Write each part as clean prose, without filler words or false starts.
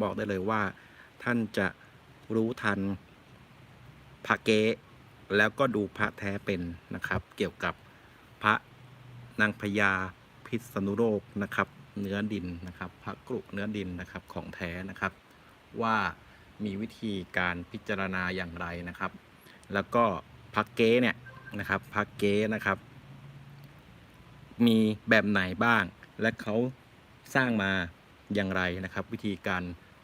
บอกได้เลยว่าท่านจะรู้ทันพระเก๊แล้วก็ดูพระแท้เป็นนะครับเกี่ยวกับพระนางพญาพิษณุโลกนะครับเนื้อดินนะครับพระกรุเนื้อดินนะครับของแท้นะครับว่ามีวิธีการพิจารณาอย่างไรนะครับแล้วก็พระเก๊เนี่ยนะครับพระเก๊นะครับมีแบบไหนบ้างและเขาสร้างมาอย่างไรนะครับวิธีการ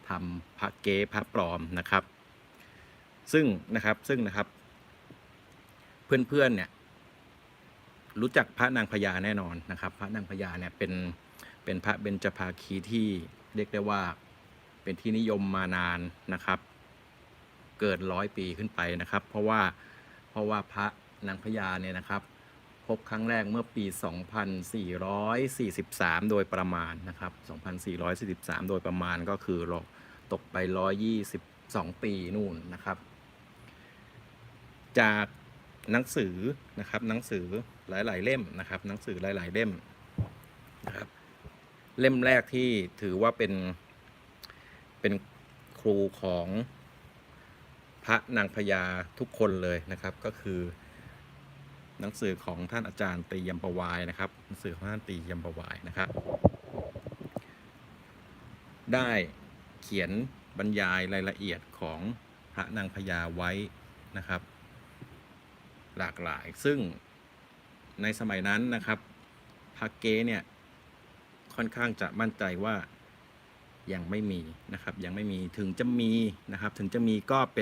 ทำพระเก๊พระปลอมนะครับซึ่งนะครับเพื่อนๆเนี่ยรู้จักพระนางพญาแน่นอนนะครับพระนางพญาเนี่ยเป็นพระเบญจภาคีที่เรียกได้ว่าเป็นที่นิยมมานานนะครับเกิน100 ปีขึ้นไปนะครับเพราะว่าพระนางพญาเนี่ยนะครับพบครั้งแรกเมื่อปี 2443 โดยประมาณนะครับ 2443 โดยประมาณก็คือเราตกไป122 ปีนู่นนะครับจากหนังสือนะครับหนังสือหลายๆเล่มนะครับหนังสือหลายๆเล่มนะครับเล่มแรกที่ถือว่าเป็นครูของพระนางพญาทุกคนเลยนะครับก็คือหนังสือของท่านอาจารย์ตรียมประวายนะครับหนังสือของท่านตรียมประวายนะครับได้เขียนบรรยายรายละเอียดของพระนางพญาไว้นะครับหลากหลายซึ่งในสมัยนั้นนะครับพระเก๊เนี่ยค่อนข้างจะมั่นใจว่ายังไม่มีนะครับยังไม่มีถึงจะมีนะครับถึงจะมีก็เ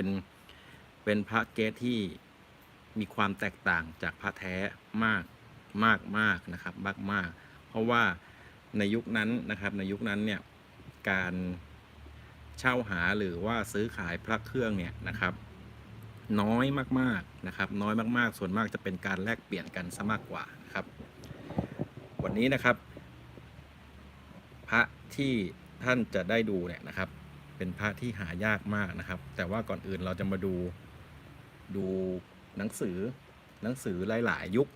ป็นพระเก๊ที่มีความแตกต่างจากพระแท้มากนะครับมากเพราะว่าในยุคนั้นนะครับในยุคนั้นเนี่ยการเช่าหาหรือว่าซื้อขายพระเครื่องเนี่ยนะครับน้อยมากๆนะครับน้อยมากๆส่วนมากจะเป็นการแลกเปลี่ยนกันซะมากกว่านะครับวันนี้นะครับพระที่ท่านจะได้ดูเนี่ยนะครับเป็นพระที่หายากมากนะครับแต่ว่าก่อนอื่นเราจะมาดูหนังสือหลายๆยุค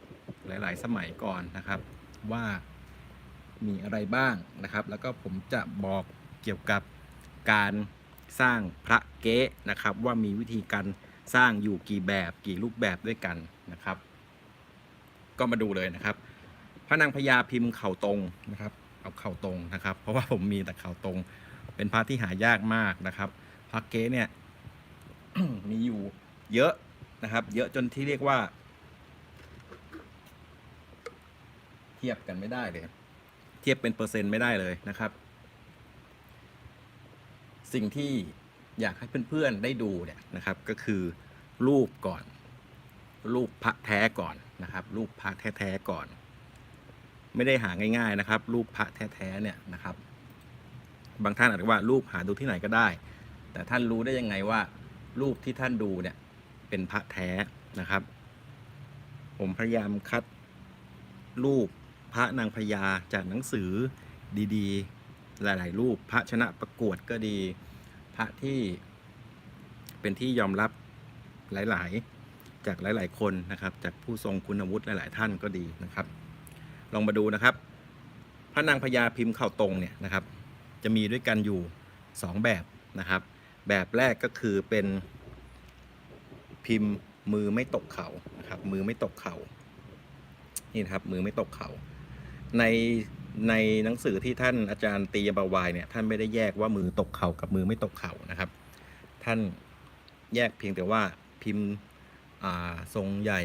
หลายๆสมัยก่อนนะครับว่ามีอะไรบ้างนะครับแล้วก็ผมจะบอกเกี่ยวกับการสร้างพระเก๊นะครับว่ามีวิธีการสร้างอยู่กี่แบบกี่รูปแบบด้วยกันนะครับก็มาดูเลยนะครับพระนางพญาพิมพ์เข่าตรงนะครับเอาเข่าตรงนะครับเพราะว่าผมมีแต่เข่าตรงเป็นพระที่หายากมากนะครับพระเก๊เนี่ย มีอยู่เยอะนะครับเยอะจนที่เรียกว่าเทียบกันไม่ได้เลยเทียบเป็นเปอร์เซ็นต์ไม่ได้เลยนะครับสิ่งที่อยากให้เพื่อนๆได้ดูเนี่ยนะครับก็คือรูปก่อนรูปพระแท้ก่อนนะครับรูปพระแท้ๆก่อนไม่ได้หาง่ายๆนะครับรูปพระแท้ๆเนี่ยนะครับบางท่านอาจจะว่ารูปหาดูที่ไหนก็ได้แต่ท่านรู้ได้ยังไงว่ารูปที่ท่านดูเนี่ยเป็นพระแท้นะครับผมพยายามคัดรูปพระนางพญาจากหนังสือดีๆหลายๆรูปพระชนะประกวดก็ดีพระที่เป็นที่ยอมรับหลายๆจากหลายๆคนนะครับจากผู้ทรงคุณวุฒิหลายๆท่านก็ดีนะครับลองมาดูนะครับพระนางพญาพิมพ์เข่าตรงเนี่ยนะครับจะมีด้วยกันอยู่2แบบนะครับแบบแรกก็คือเป็นพิมพ์มือไม่ตกเข่านะครับมือไม่ตกเข่านี่นะครับมือไม่ตกเข่าในในหนังสือที่ท่านอาจารย์ตรียมประวายเนี่ยท่านไม่ได้แยกว่ามือตกเข่ากับมือไม่ตกเข่านะครับท่านแยกเพียงแต่ว่าพิมพ์ทรงใหญ่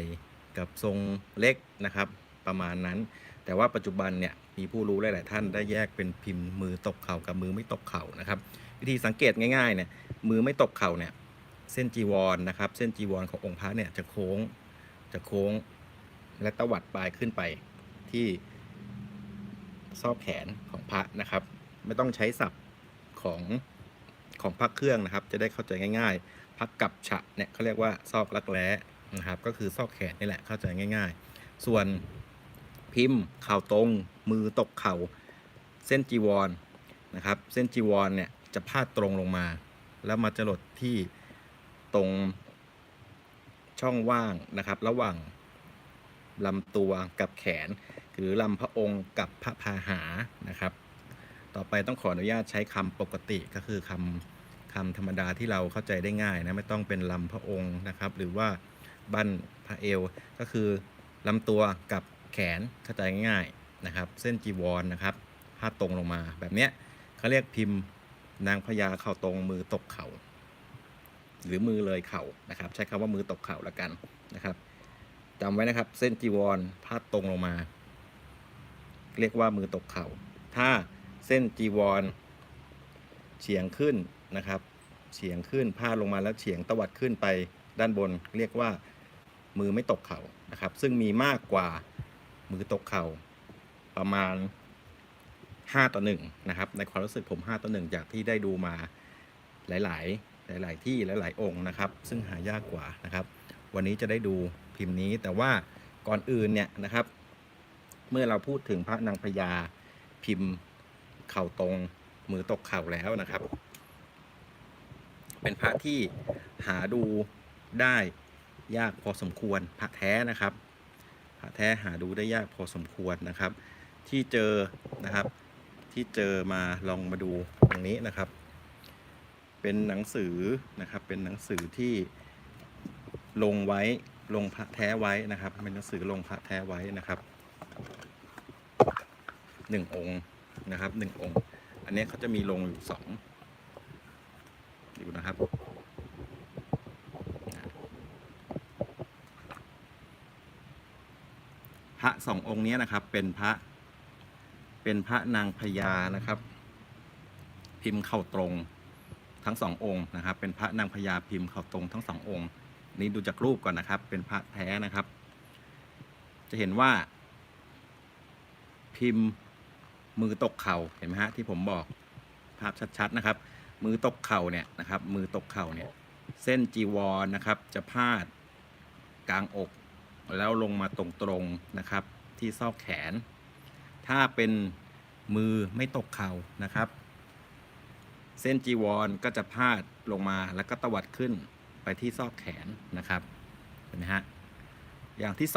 กับทรงเล็กนะครับประมาณนั้นแต่ว่าปัจจุบันเนี่ยมีผู้รู้หลายๆท่านได้แยกเป็นพิมพ์มือตกเข่ากับมือไม่ตกเข่านะครับวิธีสังเกตง่ายๆเนี่ยมือไม่ตกเข่าเนี่ยเส้นจีวรนะครับเส้นจีวรขององค์พระเนี่ยจะโค้งและตวัดปลายขึ้นไปที่ซอกแขนของพระนะครับไม่ต้องใช้ศัพท์ของพระเครื่องนะครับจะได้เข้าใจง่ายๆพระกับฉะเนี่ยเขาเรียกว่าซอกรักแร้นะครับก็คือซอกแขนนี่แหละเข้าใจง่ายๆส่วนพิมพ์เข่าตรงมือตกเข่าเส้นจีวรนะครับเส้นจีวรเนี่ยจะพาดตรงลงมาแล้วมาจรดที่ตรงช่องว่างนะครับระหว่างลำตัวกับแขนหรือลำพระองค์กับพระพาหานะครับ ต่อไปต้องขออนุญาตใช้คำปกติก็คือคำธรรมดาที่เราเข้าใจได้ง่ายนะไม่ต้องเป็นลำพระองค์นะครับหรือว่าบั้นพระเอวก็คือลำตัวกับแขนเข้าใจง่ายๆนะครับเส้นจีวรนะครับพาดตรงลงมาแบบเนี้ยเขาเรียกพิมพ์นางพญาเข่าตรงมือตกเข่าหรือมือเลยเข่านะครับใช้คำว่ามือตกเข่าละกันนะครับจำไว้นะครับเส้นจีวรพาดตรงลงมาเรียกว่ามือตกเข่าถ้าเส้นจีวรเฉียงขึ้นนะครับเฉียงขึ้นพาดลงมาแล้วเฉียงตวัดขึ้นไปด้านบนเรียกว่ามือไม่ตกเข่านะครับซึ่งมีมากกว่ามือตกเข่าประมาณ5-1นะครับในความรู้สึกผม5-1จากที่ได้ดูมาหลายที่หลายองค์นะครับซึ่งหายากกว่านะครับวันนี้จะได้ดูพิมพ์นี้แต่ว่าก่อนอื่นเนี่ยนะครับเมื่อเราพูดถึงพระนางพญาพิมพ์เข่าตรงมือตกเข่าแล้วนะครับเป็นพระที่หาดูได้ยากพอสมควรพระแท้นะครับพระแท้หาดูได้ยากพอสมควรนะครับที่เจอนะครับที่เจอมาลองมาดูตรงนี้นะครับเป็นหนังสือนะครับเป็นหนังสือที่ลงไว้ลงพระแท้ไว้นะครับเป็นหนังสือลงพระแท้ไว้นะครับ1 องค์นะครับ1 องค์อันนี้เขาจะมีลงอยู่2อยู่นะครับพระ2 องค์นี้นะครับเป็นพระนางพญานะครับพิมพ์เข่าตรงทั้ง2 องค์นะครับเป็นพระนางพญาพิมพ์เข่าตรงทั้ง2 องค์นี้ดูจากรูปก่อนนะครับเป็นพระแท้นะครับจะเห็นว่าพิมพ์มือตกเข่าเห็นไหมฮะที่ผมบอกภาพชัดๆนะครับมือตกเข่าเนี่ยนะครับมือตกเข่าเนี่ยเส้นจีวรนะครับจะพาดกลางอกแล้วลงมาตรงๆนะครับที่ซอกแขนถ้าเป็นมือไม่ตกเข่านะครับเส้นจีวรก็จะพาดลงมาแล้วก็ตวัดขึ้นไปที่ซอกแขนนะครับเห็นไหมฮะอย่างที่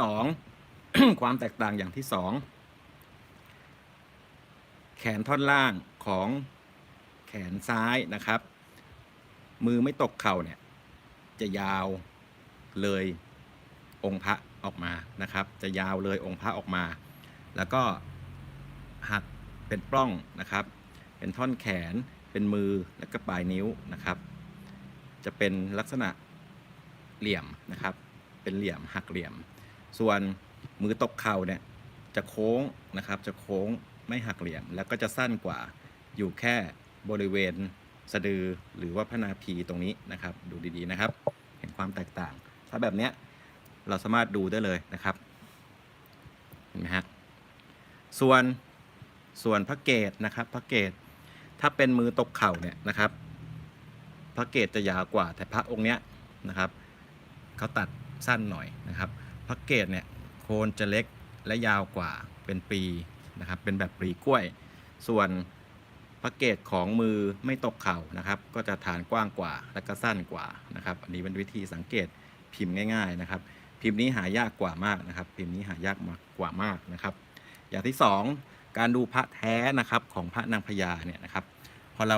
2 ความแตกต่างอย่างที่2แขนท่อนล่างของแขนซ้ายนะครับมือไม่ตกเข่าเนี่ยจะยาวเลยองค์พระออกมานะครับจะยาวเลยองค์พระออกมาแล้วก็หักเป็นปล้องนะครับเป็นท่อนแขนเป็นมือแล้วก็ปลายนิ้วนะครับจะเป็นลักษณะเหลี่ยมนะครับเป็นเหลี่ยมหักเหลี่ยมส่วนมือตกเข่าเนี่ยจะโค้งนะครับจะโค้งไม่หักเหลี่ยมแล้วก็จะสั้นกว่าอยู่แค่บริเวณสะดือหรือว่าพระนาภีตรงนี้นะครับดูดีๆนะครับเห็นความแตกต่างถ้าแบบเนี้ยเราสามารถดูได้เลยนะครับเห็นไหมฮะส่วนพระเกศนะครับพระเกศถ้าเป็นมือตกเข่าเนี่ยนะครับพระเกศจะยาวกว่าแต่พระองค์เนี้ยนะครับเขาตัดสั้นหน่อยนะครับพระเกศเนี่ยโคนจะเล็กและยาวกว่าเป็นปีนะครับเป็นแบบปลีกล้วยส่วนพระเกศของมือไม่ตกเข่านะครับก็จะฐานกว้างกว่าและก็สั้นกว่านะครับอันนี้เป็นวิธีสังเกตพิมพ์ง่ายๆนะครับพิมพ์นี้หายากกว่ามากนะครับพิมพ์นี้หายากกว่ามากนะครับอย่างที่2การดูพระแท้นะครับของพระนางพญาเนี่ยนะครับพอเรา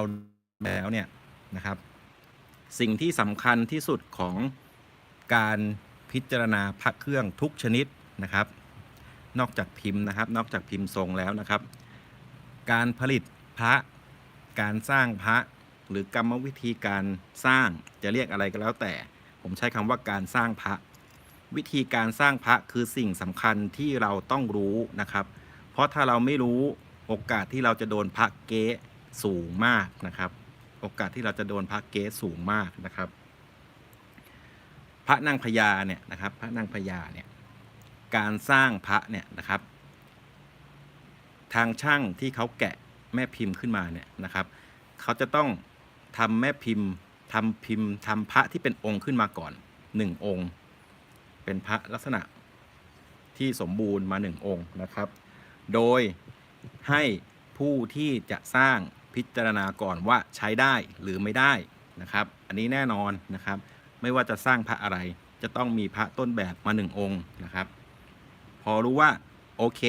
แล้วเนี่ยนะครับสิ่งที่สำคัญที่สุดของการพิจารณาพระเครื่องทุกชนิดนะครับนอกจากพิมพ์นะครับนอกจากพิมพ์ทรงแล้วนะครับการผลิตพระการสร้างพระหรือกรรมวิธีการสร้างจะเรียกอะไรก็แล้วแต่ผมใช้คำว่าการสร้างพระวิธีการสร้างพระคือสิ่งสำคัญที่เราต้องรู้นะครับเพราะถ้าเราไม่รู้โอกาสที่เราจะโดนพระเก๊สูงมากนะครับโอกาสที่เราจะโดนพระเก๊สูงมากนะครับพระนางพญาเนี่ยนะครับพระนางพญาเนี่ยการสร้างพระเนี่ยนะครับทางช่างที่เขาแกะแม่พิมพ์ขึ้นมาเนี่ยนะครับเขาจะต้องทำแม่พิมพ์ทำพระที่เป็นองค์ขึ้นมาก่อน1 องค์เป็นพระลักษณะที่สมบูรณ์มา1 องค์นะครับโดยให้ผู้ที่จะสร้างพิจารณาก่อนว่าใช้ได้หรือไม่ได้นะครับอันนี้แน่นอนนะครับไม่ว่าจะสร้างพระอะไรจะต้องมีพระต้นแบบมา1 องค์นะครับพอรู้ว่าโอเค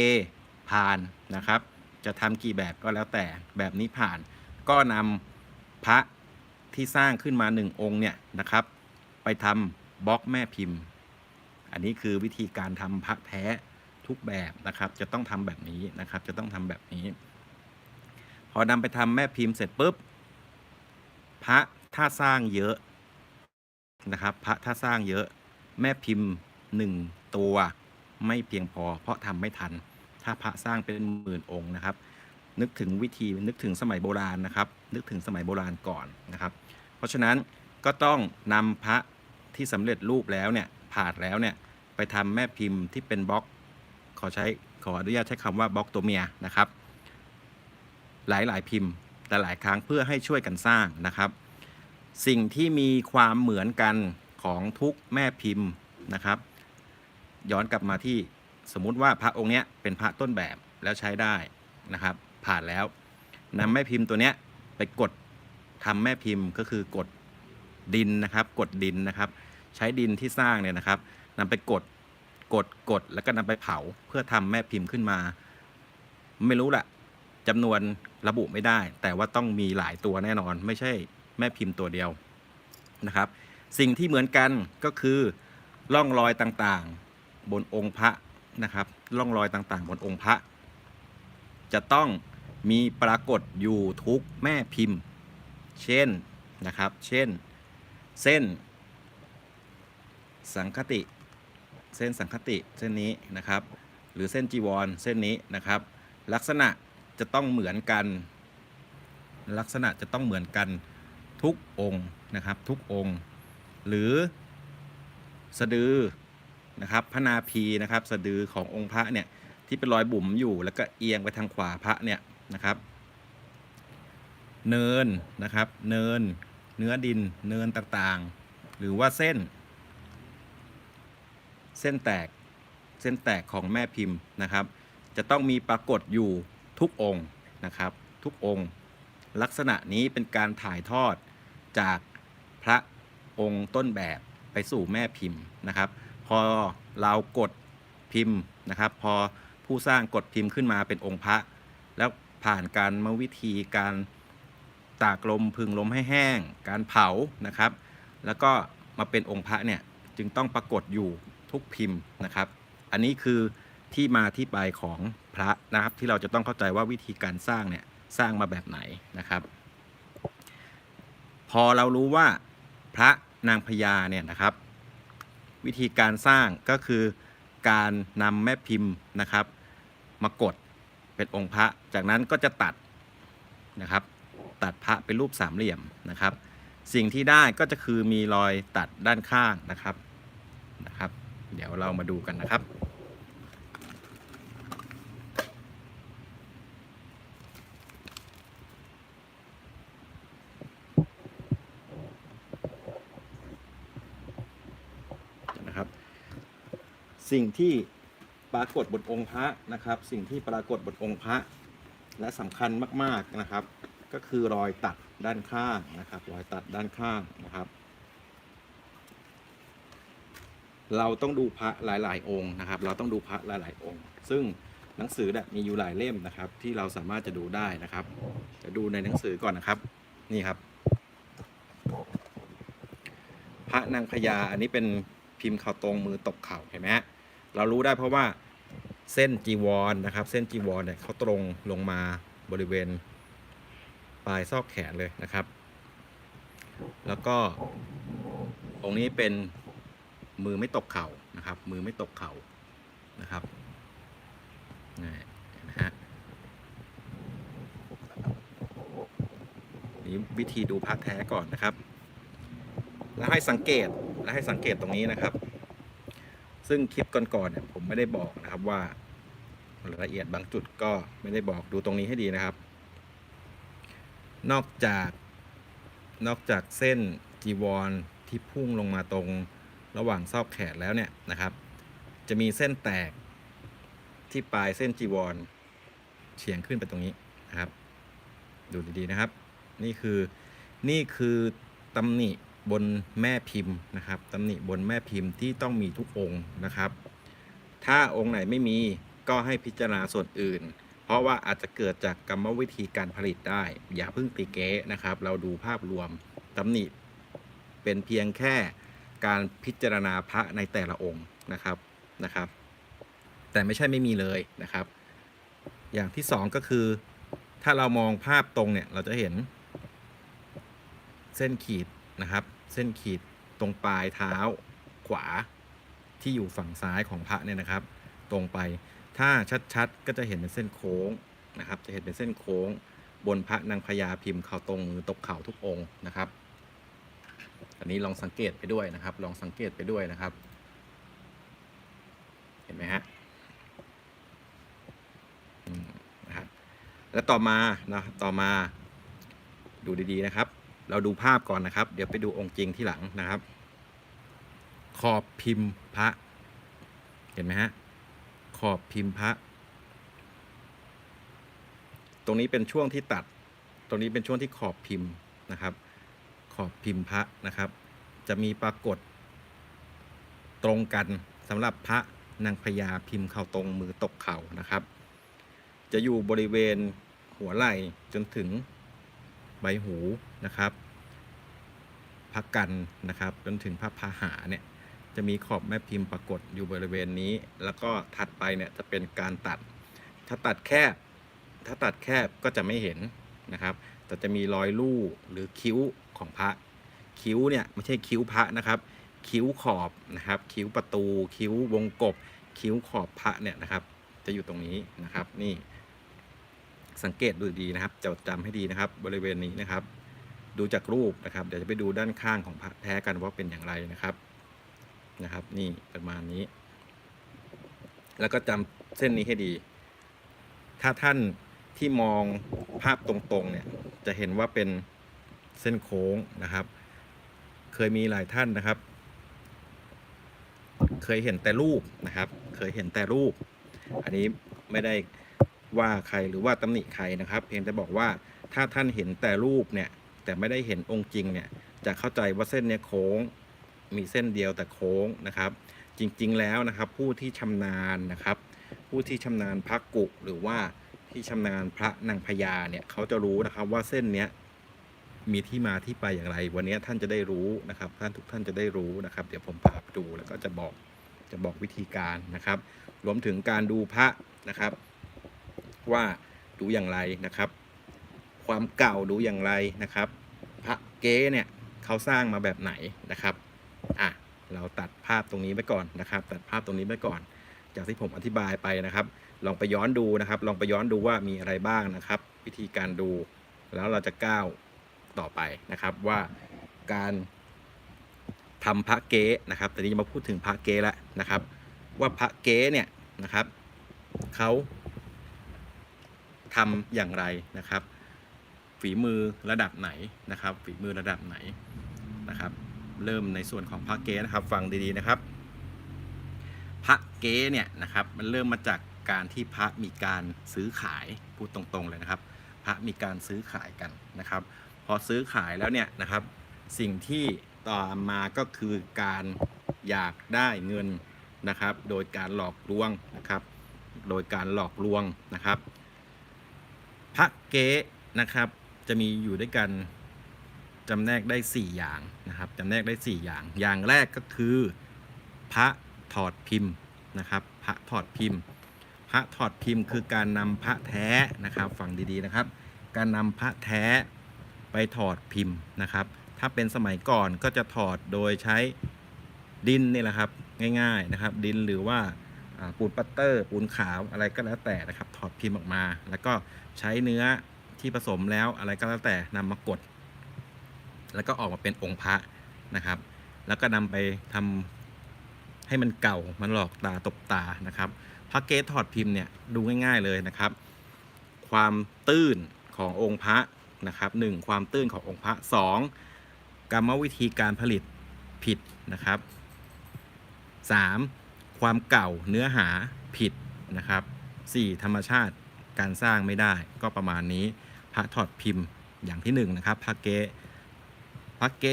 ผ่านนะครับ จะทำกี่แบบก็แล้วแต่แบบนี้ผ่านก็นำพระที่สร้างขึ้นมา1องค์เนี่ยนะครับไปทำบล็อกแม่พิมพ์อันนี้คือวิธีการทำพระแท้ทุกแบบนะครับจะต้องทำแบบนี้นะครับจะต้องทำแบบนี้พอนำไปทำแม่พิมพ์เสร็จปุ๊บพระถ้าสร้างเยอะนะครับพระถ้าสร้างเยอะแม่พิมพ์1ตัวไม่เพียงพอเพราะทำไม่ทันถ้าพระสร้างเป็นหมื่นองค์นะครับนึกถึงวิธีนึกถึงสมัยโบราณนะครับนึกถึงสมัยโบราณก่อนนะครับเพราะฉะนั้นก็ต้องนำพระที่สำเร็จรูปแล้วเนี่ยผ่าแล้วเนี่ยไปทำแม่พิมพ์ที่เป็นบล็อกขออนุญาตใช้คำว่าบล็อกตัวเมียนะครับหลายพิมพ์แต่หลายครั้งเพื่อให้ช่วยกันสร้างนะครับสิ่งที่มีความเหมือนกันของทุกแม่พิมพ์นะครับย้อนกลับมาที่สมมุติว่าพระองค์เนี้ยเป็นพระต้นแบบแล้วใช้ได้นะครับผ่านแล้วนำแม่พิมพ์ตัวเนี้ยไปกดทำแม่พิมพ์ก็คือกดดินนะครับกดดินนะครับใช้ดินที่สร้างเนี่ยนะครับนำไปกดแล้วก็นำไปเผาเพื่อทำแม่พิมพ์ขึ้นมาไม่รู้แหละจำนวนระบุไม่ได้แต่ว่าต้องมีหลายตัวแน่นอนไม่ใช่แม่พิมพ์ตัวเดียวนะครับสิ่งที่เหมือนกันก็คือร่องรอยต่างๆบนองค์พระนะครับร่องรอยต่างๆบนองค์พระจะต้องมีปรากฏอยู่ทุกแม่พิมพ์เช่นนะครับเช่นเส้นสังคติเส้นนี้นะครับหรือเส้นจีวรเส้นนี้นะครับลักษณะจะต้องเหมือนกันทุกองค์นะครับทุกองค์หรือสะดือนะครับพระนาภีนะครับสะดือขององค์พระเนี่ยที่เป็นรอยบุ๋มอยู่แล้วก็เอียงไปทางขวาพระเนี่ยนะครับเนินนะครับเนื้อดินเนินต่างๆหรือว่าเส้นแตกของแม่พิมพ์นะครับจะต้องมีปรากฏอยู่ทุกองค์นะครับทุกองค์ลักษณะนี้เป็นการถ่ายทอดจากพระองค์ต้นแบบไปสู่แม่พิมพ์นะครับพอเรากดพิมพ์นะครับพอผู้สร้างกดพิมพ์ขึ้นมาเป็นองค์พระแล้วผ่านการวิธีการตากลมพึงลมให้แห้งการเผานะครับแล้วก็มาเป็นองค์พระเนี่ยจึงต้องปรากฏอยู่ทุกพิมพ์นะครับอันนี้คือที่มาที่ไปของพระนะครับที่เราจะต้องเข้าใจว่าวิธีการสร้างเนี่ยสร้างมาแบบไหนนะครับพอเรารู้ว่าพระนางพญาเนี่ยนะครับวิธีการสร้างก็คือการนำแม่พิมพ์นะครับมากดเป็นองค์พระจากนั้นก็จะตัดนะครับตัดพระเป็นรูปสามเหลี่ยมนะครับสิ่งที่ได้ก็จะคือมีรอยตัดด้านข้างนะครับเดี๋ยวเรามาดูกันนะครับสิ่งที่ปรากฏบนองค์พระนะครับสิ่งที่ปรากฏบนองค์พระและสำคัญมากๆนะครับก็คือรอยตัดด้านข้างนะครับรอยตัดด้านข้างนะครับเราต้องดูพระหลายๆองค์นะครับเราต้องดูพระหลายๆองค์ซึ่งหนังสือมีอยู่หลายเล่มนะครับที่เราสามารถจะดูได้นะครับจะดูในหนังสือก่อนนะครับนี่ครับพระนางพญาอันนี้เป็นพิมพ์เข่าตรงมือตบเข่าเห็นไหมฮะเรารู้ได้เพราะว่าเส้นจีวรนะครับเส้นจีวรเนี่ยเขาตรงลงมาบริเวณปลายซอกแขนเลยนะครับแล้วก็องค์นี้เป็นมือไม่ตกเข่านะครับมือไม่ตกเข่านะครับนะฮะนี่วิธีดูพระแท้ก่อนนะครับแล้วให้สังเกตตรงนี้นะครับซึ่งคลิปก่อนๆเนี่ยผมไม่ได้บอกนะครับว่ารายละเอียดบางจุดก็ไม่ได้บอกดูตรงนี้ให้ดีนะครับนอกจากเส้นจีวรที่พุ่งลงมาตรงระหว่างซอกแขนแล้วเนี่ยนะครับจะมีเส้นแตกที่ปลายเส้นจีวรเฉียงขึ้นไปตรงนี้นะครับดูดีๆนะครับนี่คือตำหนิบนแม่พิมพ์นะครับตำหนิบนแม่พิมพ์ที่ต้องมีทุกองค์นะครับถ้าองค์ไหนไม่มีก็ให้พิจารณาส่วนอื่น เพราะว่าอาจจะเกิดจากกรรมวิธีการผลิตได้อย่าเพิ่งตีเก๊นะครับ เราดูภาพรวมตำหนิเป็นเพียงแค่การพิจารณาพระในแต่ละองค์นะครับ แต่ไม่ใช่ไม่มีเลยนะครับ อย่างที่สองก็คือถ้าเรามองภาพตรงเนี่ยเราจะเห็นเส้นขีดนะครับ เส้นขีดตรงปลายเท้าขวาที่อยู่ฝั่งซ้ายของพระเนี่ยนะครับ ตรงไปถ้าชัดๆก็จะเห็นเป็นเส้นโค้งนะครับ จะเห็นเป็นเส้นโค้งบนพระนางพญาพิมพ์เข่าตรงมือตกเข่าทุกองค์นะครับ อันนี้ลองสังเกตไปด้วยนะครับ ลองสังเกตไปด้วยนะครับ เห็นไหมฮะนะครับแล้วต่อมาดูดีๆนะครับ เราดูภาพก่อนนะครับ เดี๋ยวไปดูองค์จริงที่หลังนะครับ ขอบพิมพ์พระเห็นไหมฮะขอบพิมพ์พระตรงนี้เป็นช่วงที่ตัดตรงนี้เป็นช่วงที่ขอบพิมพ์นะครับ ขอบพิมพ์พระนะครับ จะมีปรากฏตรงกันสำหรับพระนางพญาพิมพ์เข่าตรงมือตกเข่านะครับ จะอยู่บริเวณหัวไหล่จนถึงใบหูนะครับพระกันนะครับจนถึงพระพาหาเนี่ยจะมีขอบแม่พิมพ์ปรากฏอยู่บริเวณนี้แล้วก็ถัดไปเนี่ยจะเป็นการตัดถ้าตัดแคบก็จะไม่เห็นนะครับแต่จะมีรอยลู่หรือคิ้วของพระคิ้วเนี่ยไม่ใช่คิ้วพระนะครับคิ้วขอบนะครับคิ้วประตูคิ้ววงกบคิ้วขอบพระเนี่ยนะครับจะอยู่ตรงนี้นะครับนี่สังเกตดูดีนะครับจำให้ดีนะครับบริเวณนี้นะครับดูจากรูปนะครับเดี๋ยวจะไปดูด้านข้างของพระแท้กันว่าเป็นอย่างไรนะครับนี่ประมาณนี้แล้วก็จำเส้นนี้ให้ดีถ้าท่านที่มองภาพตรงๆเนี่ยจะเห็นว่าเป็นเส้นโค้งนะครับเคยมีหลายท่านนะครับเคยเห็นแต่รูปนะครับเคยเห็นแต่รูปอันนี้ไม่ได้ว่าใครหรือว่าตำหนิใครนะครับเพียงแต่บอกว่าถ้าท่านเห็นแต่รูปเนี่ยแต่ไม่ได้เห็นองค์จริงเนี่ยจะเข้าใจว่าเส้นเนี้ยโค้งมีเส้นเดียวแต่โค้งนะครับจริงๆแล้วนะครับผู้ที่ชำนาญนะครับผู้ที่ชำนาญพระกุหรือว่าที่ชำนาญพระนางพญาเนี่ยเขาจะรู้นะครับว่าเส้นเนี้ยมีที่มาที่ไปอย่างไรวันนี้ท่านจะได้รู้นะครับทุกท่านจะได้รู้นะครับเดี๋ยวผมพาไปดูแล้วก็จะบอกวิธีการนะครับรวมถึงการดูพระนะครับว่าดูอย่างไรนะครับความเก่าดูอย่างไรนะครับพระเก๊เนี่ยเขาสร้างมาแบบไหนนะครับเราตัดภาพตรงนี้ไว้ก่อนนะครับตัดภาพตรงนี้ไว้ก่อนจากที่ผมอธิบายไปนะครับลองไปย้อนดูนะครับลองไปย้อนดูว่ามีอะไรบ้างนะครับวิธีการดูแล้วเราจะก้าวต่อไปนะครับว่าการทำพระเก๊นะครับแต่นี้จะมาพูดถึงพระเก๊แล้วนะครับว่าพระเก๊เนี่ยนะครับเขาทำอย่างไรนะครับฝีมือระดับไหนนะครับฝีมือระดับไหนนะครับเริ่มในส่วนของพระเก๊นะครับฟังดีๆนะครับพระเก๊เนี่ยนะครับมันเริ่มมาจากการที่พระมีการซื้อขายพูดตรงๆเลยนะครับพระมีการซื้อขายกันนะครับพอซื้อขายแล้วเนี่ยนะครับสิ่งที่ต่อมาก็คือการอยากได้เงินนะครับโดยการหลอกลวงนะครับโดยการหลอกลวงนะครับพระเก๊นะครับจะมีอยู่ด้วยกันจำแนกได้4อย่างนะครับจำแนกได้4อย่างอย่างแรกก็คือพระถอดพิมพ์นะครับพระถอดพิมพ์พระถอดพิมพ์คือการนำพระแท้นะครับฟังดีๆนะครับการนำพระแท้ไปถอดพิมพ์นะครับถ้าเป็นสมัยก่อนก็จะถอดโดยใช้ดินนี่แหละครับง่ายๆนะครับดินหรือว่าปูนปัตเตอร์ปูนขาวอะไรก็แล้วแต่นะครับถอดพิมพ์ออกมาแล้วก็ใช้เนื้อที่ผสมแล้วอะไรก็แล้วแต่นำมากดแล้วก็ออกมาเป็นองค์พระนะครับแล้วก็นำไปทำให้มันเก่ามันหลอกตาตบตานะครับพระเก๊ถอดพิมพ์เนี่ยดูง่ายๆเลยนะครับความตื้นขององค์พระนะครับ1ความตื้นขององค์พระ2กรรมวิธีการผลิตผิดนะครับ3ความเก่าเนื้อหาผิดนะครับ4ธรรมชาติการสร้างไม่ได้ก็ประมาณนี้พระถอดพิมพ์อย่างที่1นะครับพระเก๊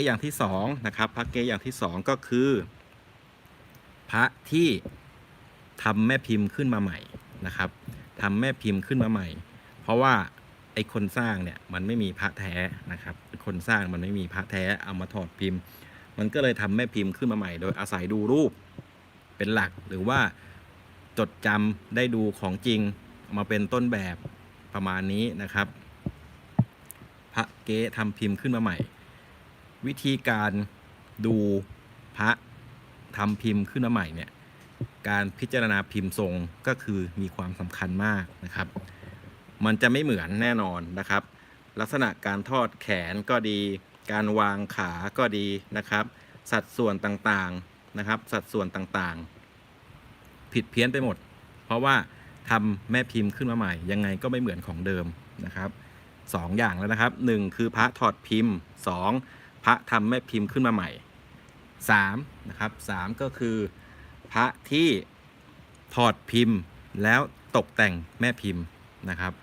อย่างที่2นะครับพระเก๊อย่างที่2ก็คือพระที่ทำแม่พิมพ์ขึ้นมาใหม่นะครับแต่ ทำแม่พิมพ์ขึ้นมาใหม่ เพราะว่าไอ้คนสร้างเนี่ยมันไม่มีพระแท้นะครับคนสร้างมันไม่มีพระแท้เอามาถอดพิมพ์มันก็เลยทำแม่พิมพ์ขึ้นมาใหม่ โดยอาศัยดูรูปเป็นหลักหรือว่าจดจำได้ดูของจริงมาเป็นต้นแบบประมาณนี้นะครับพระเก๊ทำพิมพ์ขึ้นมาใหม่วิธีการดูพระทำพิมพ์ขึ้นมาใหม่เนี่ยการพิจารณาพิมพ์ทรงก็คือมีความสำคัญมากนะครับมันจะไม่เหมือนแน่นอนนะครับลักษณะการทอดแขนก็ดีการวางขาก็ดีนะครับสัดส่วนต่างๆนะครับสัดส่วนต่างๆผิดเพี้ยนไปหมดเพราะว่าทำแม่พิมพ์ขึ้นมาใหม่ยังไงก็ไม่เหมือนของเดิมนะครับ2 อย่างแล้วนะครับ1คือพระถอดพิมพ์2พระทำแม่พิมพ์ขึ้นมาใหม่3นะครับ3ก็คือพระที่ถอดพิมพ์แล้วตกแต่งแม่พิมพ์นะครับ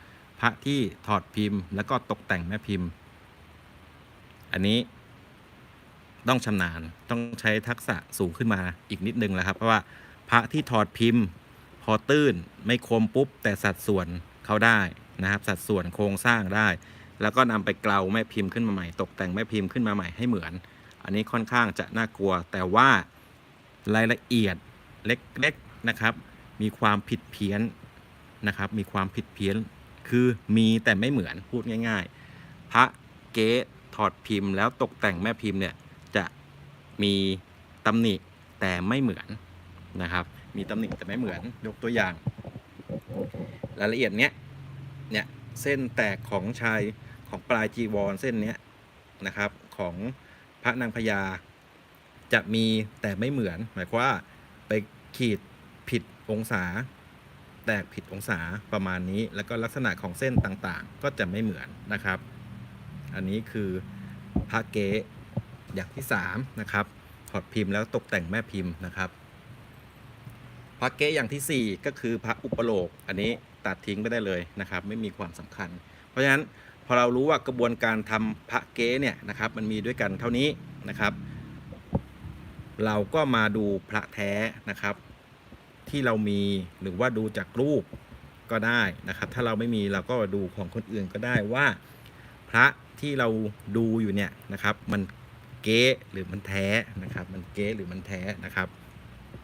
พระที่ถอดพิมพ์แล้วก็ตกแต่งแม่พิมพ์อันนี้ต้องชำนาญต้องใช้ทักษะสูงขึ้นมาอีกนิดนึงแล้วครับเพราะว่าพระที่ถอดพิมพ์พอตื้นไม่คมปุ๊บแต่สัดส่วนเขาได้นะครับสัดส่วนโครงสร้างได้แล้วก็นำไปเกลาแม่พิมพ์ขึ้นมาใหม่ตกแต่งแม่พิมพ์ขึ้นมาใหม่ให้เหมือนอันนี้ค่อนข้างจะน่ากลัวแต่ว่ารายละเอียดเล็กๆนะครับมีความผิดเพี้ยนนะครับมีความผิดเพี้ยนคือมีแต่ไม่เหมือนพูดง่ายๆพระเก๊ถอดพิมพ์แล้วตกแต่งแม่พิมพ์เนี่ยจะมีตำหนิแต่ไม่เหมือนนะครับมีตำหนิแต่ไม่เหมือนยกตัวอย่างรายละเอียดเนี่ยเส้นแตกของชายของปลายจีวรเส้นนี้นะครับของพระนางพญาจะมีแต่ไม่เหมือนหมายความว่าไปขีดผิดองศาแตกผิดองศาประมาณนี้แล้วก็ลักษณะของเส้นต่างๆก็จะไม่เหมือนนะครับอันนี้คือพระเก๊อย่างที่3นะครับถอดพิมพ์แล้วตกแต่งแม่พิมพ์นะครับพระเก๊อย่างที่4ก็คือพระอุปโลกอันนี้ตัดทิ้งไปได้เลยนะครับไม่มีความสำคัญเพราะฉะนั้นพอเรารู้ว่ากระบวนการทำพระเก๊เนี่ยนะครับมันมีด้วยกันเท่านี้นะครับเราก็มาดูพระแท้นะครับที่เรามีหรือว่าดูจากรูปก็ได้นะครับถ้าเราไม่มีเราก็ดูของคนอื่นก็ได้ว่าพระที่เราดูอยู่เนี่ยนะครับมันเก๊หรือมันแท้นะครับมันเก๊หรือมันแท้นะครับ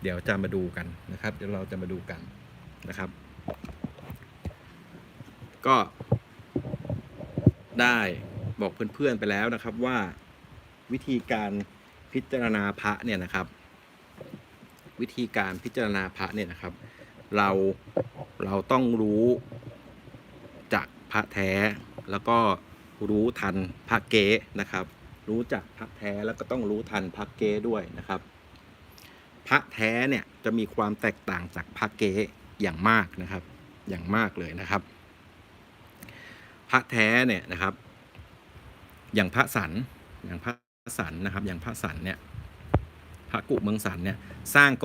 เดี๋ยวจะมาดูกันนะครับเดี๋ยวเราจะมาดูกันนะครับก็ได้บอกเพื่อนๆไปแล้วนะครับว่าวิธีการพิจารณาพระเนี่ยนะครับวิธีการพิจารณาพระเนี่ยนะครับเราต้องรู้จักพระแท้แล้วก็รู้ทันพระเก๊นะครับรู้จักพระแท้แล้วก็ต้องรู้ทันพระเก๊ด้วยนะครับพระแท้เนี่ยจะมีความแตกต่างจากพระเก๊อย่างมากนะครับอย่างมากเลยนะครับพระแท้เนี่ยนะครับอย่างพระสันนะครับอย่างพระสันเนี่ยพระกุเมืองสันเนี่ยสร้างม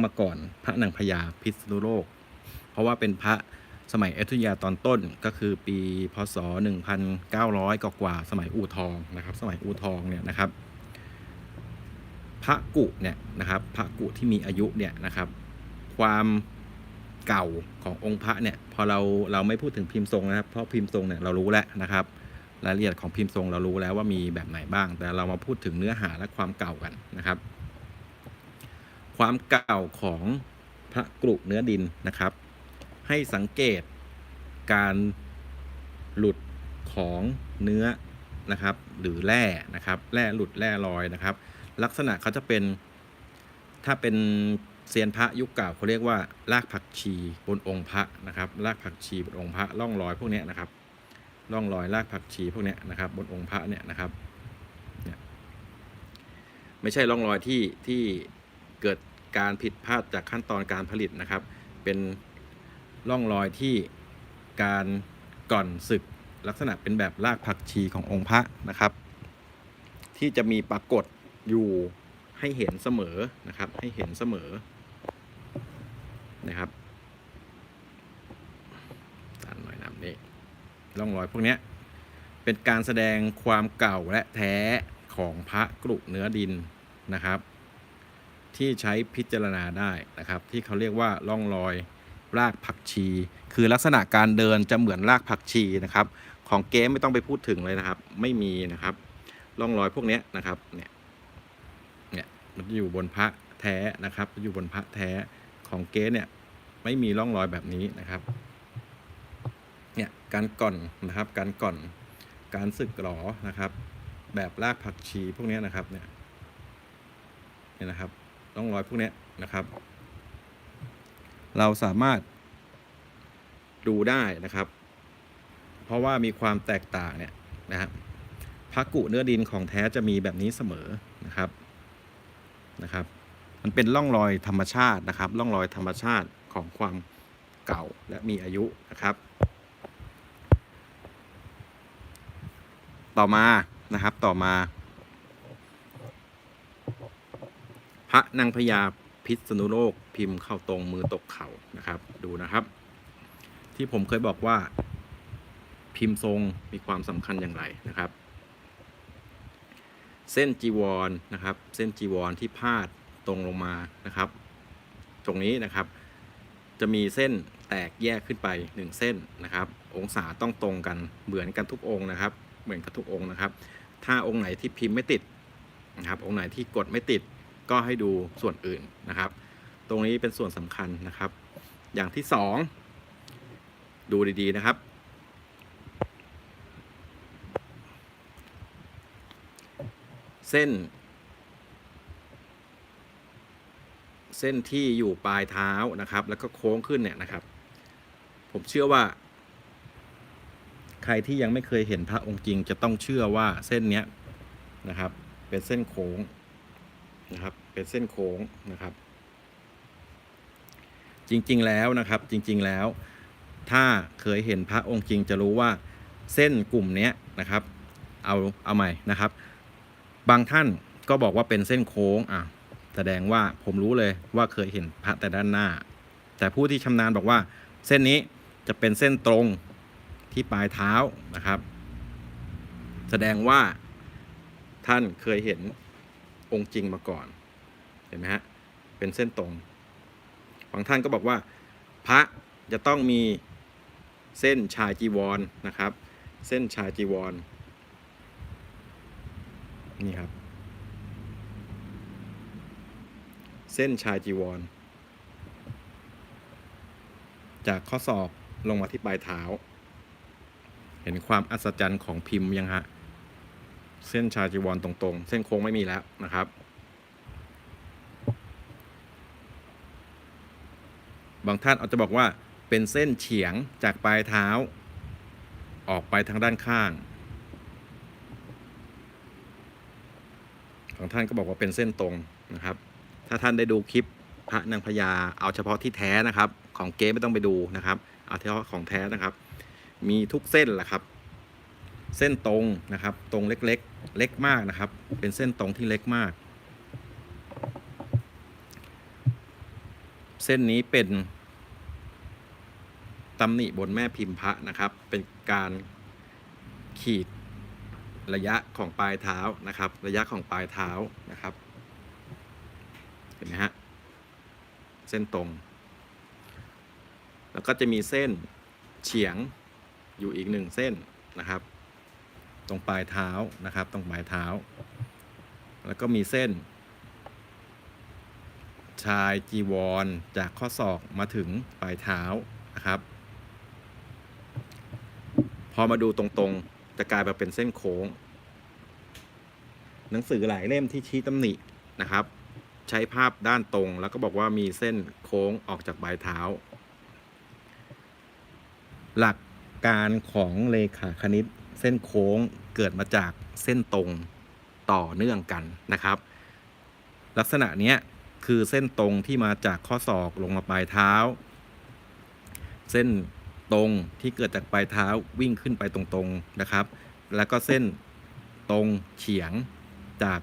าก่อนพระนางพญาพิษณุโลกเพราะว่าเป็นพระสมัยอยุธยาตอนต้นก็คือปีพศ1900กว่าสมัยอู่ทองนะครับสมัยอู่ทองเนี่ยนะครับพระกุเนี่ยนะครับพระกุที่มีอายุเนี่ยนะครับความเก่าขององค์พระเนี่ยพอเราไม่พูดถึงพิมพ์ทรงนะครับเพราะพิมพ์ทรงเนี่ยเรารู้แล้วนะครับรายละเอียดของพิมพ์ทรงเรารู้แล้วว่ามีแบบไหนบ้างแต่เรามาพูดถึงเนื้อหาและความเก่ากันนะครับความเก่าของพระกรุเนื้อดินนะครับให้สังเกตการหลุดของเนื้อนะครับหรือแร่นะครับแร่หลุดแร่ลอยนะครับลักษณะเขาจะเป็นถ้าเป็นเซียนพระยุคเก่าเขาเรียกว่ารากผักชีบนองค์พระนะครับรากผักชีบนองค์พระร่องรอยพวกนี้นะครับร่องรอยรากผักชีพวกนี้นะครับบนองค์พระเนี่ยนะครับไม่ใช่ร่องรอยที่เกิดการผิดพลาดจากขั้นตอนการผลิตนะครับเป็นร่องรอยที่การก่อนศึกลักษณะเป็นแบบรากผักชีขององค์พระนะครับที่จะมีปรากฏอยู่ให้เห็นเสมอนะครับให้เห็นเสมอนะครับตัดหน่อยน้ำนี้ร่องรอยพวกนี้เป็นการแสดงความเก่าและแท้ของพระกรุเนื้อดินนะครับที่ใช้พิจารณาได้นะครับที่เขาเรียกว่าร่องรอย รากผักชี คือลักษณะการเดินจะเหมือนรากผักชีนะครับของเก๊ไม่ต้องไปพูดถึงเลยนะครับไม่มีนะครับร่องรอยพวกนี้นะครับเนี่ยมันจะอยู่บนพระแท้นะครับอยู่บนพระแท้ของเก๊เนี่ยไม่มีร่องรอยแบบนี้นะครับเนี่ยการก่อนนะครับการก่อนการสึกหรอนะครับแบบรากผักชีพวกนี้นะครับเนี่ยนะครับร่องรอยพวกนี้นะครับ เราสามารถดูได้นะครับเพราะว่ามีความแตกต่างเนี่ยนะฮะพระกุเนื้อดินของแท้จะมีแบบนี้เสมอนะครับมันเป็นร่องรอยธรรมชาตินะครับร่องรอยธรรมชาติของความเก่าและมีอายุนะครับต่อมานะครับต่อมาพระนางพญาพิษณุโลกพิมพ์เข้าตรงมือตกเข่านะครับดูนะครับที่ผมเคยบอกว่าพิมพ์ทรงมีความสำคัญอย่างไรนะครับเส้นจีวรนะครับเส้นจีวรที่พาดตรงลงมานะครับตรงนี้นะครับจะมีเส้นแตกแยกขึ้นไป1เส้นนะครับองศาต้องตรงกันเหมือนกันทุกองค์นะครับเหมือนกันทุกองค์นะครับถ้าองค์ไหนที่พิมพ์ไม่ติดนะครับองค์ไหนที่กดไม่ติดก็ให้ดูส่วนอื่นนะครับตรงนี้เป็นส่วนสำคัญนะครับอย่างที่2ดูดีๆนะครับเส้นที่อยู่ปลายเท้านะครับแล้วก็โค้งขึ้นเนี่ยนะครับผมเชื่อว่าใครที่ยังไม่เคยเห็นพระองค์จริงจะต้องเชื่อว่าเส้นนี้นะครับเป็นเส้นโค้งนะครับเป็นเส้นโค้งนะครับจริงๆแล้วนะครับจริงๆแล้วถ้าเคยเห็นพระองค์จริงจะรู้ว่าเส้นกลุ่มนี้นะครับเอาใหม่นะครับบางท่านก็บอกว่าเป็นเส้นโค้งแสดงว่าผมรู้เลยว่าเคยเห็นพระแต่ด้านหน้าแต่ผู้ที่ชำนาญบอกว่าเส้นนี้จะเป็นเส้นตรงที่ปลายเท้านะครับแสดงว่าท่านเคยเห็นองค์จริงมาก่อนเห็นไหมฮะเป็นเส้นตรงบางท่านก็บอกว่าพระจะต้องมีเส้นชายจีวรนะครับเส้นชายจีวรนี่ครับเส้นชายจีวรจากข้อศอกลงมาที่ปลายเท้าเห็นความอัศจรรย์ของพิมพ์ยังฮะเส้นชายจีวรตรงๆเส้นโค้งไม่มีแล้วนะครับบางท่านอาจจะบอกว่าเป็นเส้นเฉียงจากปลายเท้าออกไปทางด้านข้างบางท่านก็บอกว่าเป็นเส้นตรงนะครับถ้าท่านได้ดูคลิปพระนางพญาเอาเฉพาะที่แท้นะครับของเก๊ไม่ต้องไปดูนะครับเอาเฉพาะของแท้นะครับมีทุกเส้นแหละครับเส้นตรงนะครับตรงเล็กๆเล็กมากนะครับเป็นเส้นตรงที่เล็กมากเส้นนี้เป็นตำหนิบนแม่พิมพ์พระนะครับเป็นการขีดระยะของปลายเท้านะครับระยะของปลายเท้านะครับเห็นไหมฮะเส้นตรงแล้วก็จะมีเส้นเฉียงอยู่อีก1เส้นนะครับตรงปลายเท้านะครับตรงปลายเท้าแล้วก็มีเส้นชายจีวรจากข้อศอกมาถึงปลายเท้านะครับพอมาดูตรงๆจะกลายมาเป็นเส้นโค้งหนังสือหลายเล่มที่ชี้ตำหนินะครับใช้ภาพด้านตรงแล้วก็บอกว่ามีเส้นโค้งออกจากปลายเท้าหลักการของเลขาคณิตเส้นโค้งเกิดมาจากเส้นตรงต่อเนื่องกันนะครับลักษณะนี้คือเส้นตรงที่มาจากข้อศอกลงมาปลายเท้าเส้นตรงที่เกิดจากปลายเท้าวิ่งขึ้นไปตรงๆนะครับแล้วก็เส้นตรงเฉียงจาก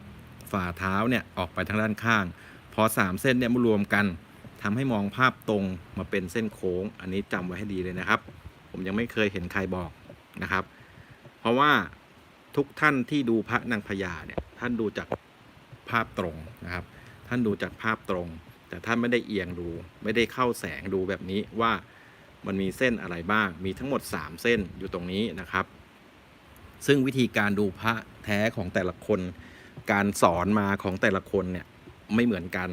ฝ่าเท้าเนี่ยออกไปทางด้านข้างพอ3เส้นเนี่ยมารวมกันทำให้มองภาพตรงมาเป็นเส้นโค้งอันนี้จำไว้ให้ดีเลยนะครับผมยังไม่เคยเห็นใครบอกนะครับเพราะว่าทุกท่านที่ดูพระนางพญาเนี่ยท่านดูจากภาพตรงนะครับท่านดูจากภาพตรง แต่ท่านไม่ได้เอียงดูไม่ได้เข้าแสงดูแบบนี้ว่ามันมีเส้นอะไรบ้างมีทั้งหมด3เส้นอยู่ตรงนี้นะครับซึ่งวิธีการดูพระแท้ของแต่ละคนการสอนมาของแต่ละคนเนี่ยไม่เหมือนกัน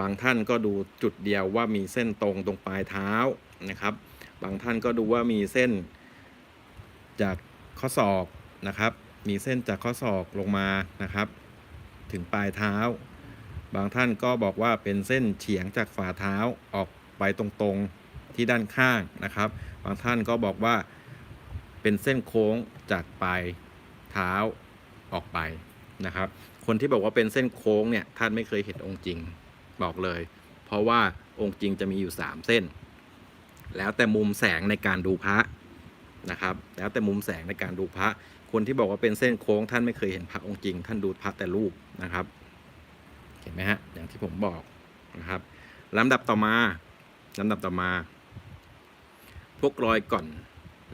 บางท่านก็ดูจุดเดียวว่ามีเส้นตรงปลายเท้านะครับบางท่านก็ดูว่ามีเส้นจากข้อศอกนะครับมีเส้นจากข้อศอกลงมานะครับถึงปลายเท้าบางท่านก็บอกว่าเป็นเส้นเฉียงจากฝ่าเท้าออกไปตรงๆที่ด้านข้างนะครับบางท่านก็บอกว่าเป็นเส้นโค้งจากปลายเท้าออกไปนะครับคนที่บอกว่าเป็นเส้นโค้งเนี่ยท่านไม่เคยเห็นองค์จริงบอกเลยเพราะว่าองค์จริงจะมีอยู่3เส้นแล้วแต่มุมแสงในการดูพระนะครับแล้วแต่มุมแสงในการดูพระคนที่บอกว่าเป็นเส้นโค้งท่านไม่เคยเห็นพระองค์จริงท่านดูพระแต่รูปนะครับเห็นไหมฮะอย่างที่ผมบอกนะครับลำดับต่อมาพวกรอยก่อน